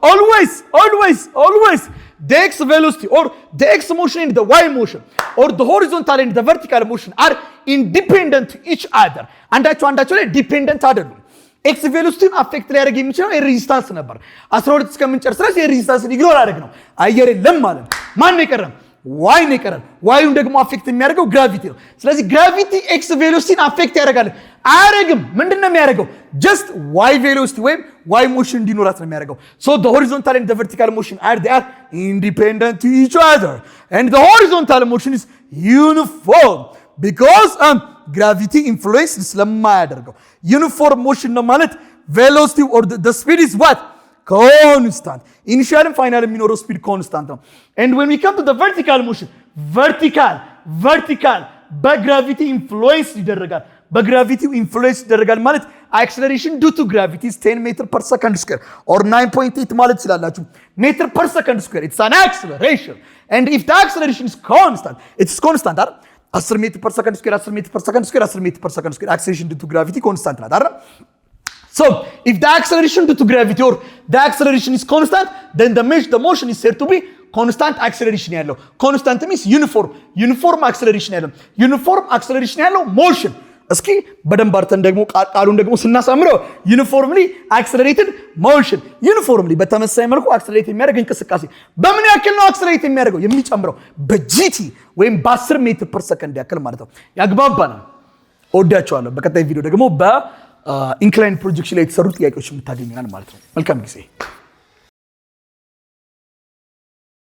always the x velocity or the x motion and the y motion or the horizontal and the vertical motion are independent to each other አንዳቸው ላይ ዲፔንደንት አይደሉም። ኤክስ ቬሎሲቲን አፌክት ሊያደርግ የሚችለው ሬዚስታንስ ነበር 12 እስከምንጨርስ ድረስ የሬዚስታንስን ኢግኖር አደረግ ነው። አየር የለም ማለት ማን ነው የቀረን? ዋይ ነው የቀረን። ዋዩን ደግሞ አፌክት የሚያደርገው ግራቪቲ ነው። ስለዚህ ግራቪቲ ኤክስ ቬሎሲቲን አፌክት ያደርጋል አያደርግም? ምንድነው የሚያደርገው? ጀስት ዋይ ቬሎሲቲ ወይም ዋይ ሞሽን እንዲኖራት ነው የሚያደርገው። so the horizontal and the vertical motion they are independent to each other and the horizontal motion is uniform because gravity influence ስለማያደርገው ዩኒፎርም ሞሽን ነው ማለት ቬሎሲቲ or the speed is what constant initial and final የሚኖረው speed constant ነው and when we come to the vertical motion vertical በግራቪቲ ኢንፍሉዌንስ ይደረጋል። በግራቪቲው ኢንፍሉዌንስ ይደረጋል ማለት acceleration due to gravity is 10 meter per second square or 9.8 ማለት ይችላልላችሁ meter per second square. It's an acceleration and if the acceleration is constant it's constant አይደል? 10 meter per second square 10 meter per second square 10 meter per second square acceleration due to gravity constant ናት አይደል? So if the acceleration due to gravity or the acceleration is constant then the motion is said to be constant acceleration ያለው constant means uniform acceleration ያለው motion እስኪ በደንብ አርተን ደግሞ ቃሉን ደግሞ ስናሳምረው ዩኒፎርምሊ አክሰለሬትድ ሞሽን ዩኒፎርምሊ በተመሳሳይ መልኩ አክሰለሬት የሚያደርግ እንቅስቃሴ በምን ያክል ነው አክሰለሬት የሚያደርገው የሚጨምረው በጂቲ ወይም በ10 ሜትር ፐር ሰከንድ ያክል ማለት ነው። ያግባባናል። ወዳችኋለሁ። በቀጣይ ቪዲዮ ደግሞ በኢንክላይን ፕሮጀክሽን ላይ የተሰሩ ጥያቄዎች የምታገኙናል ማለት ነው። መልካም ጊዜ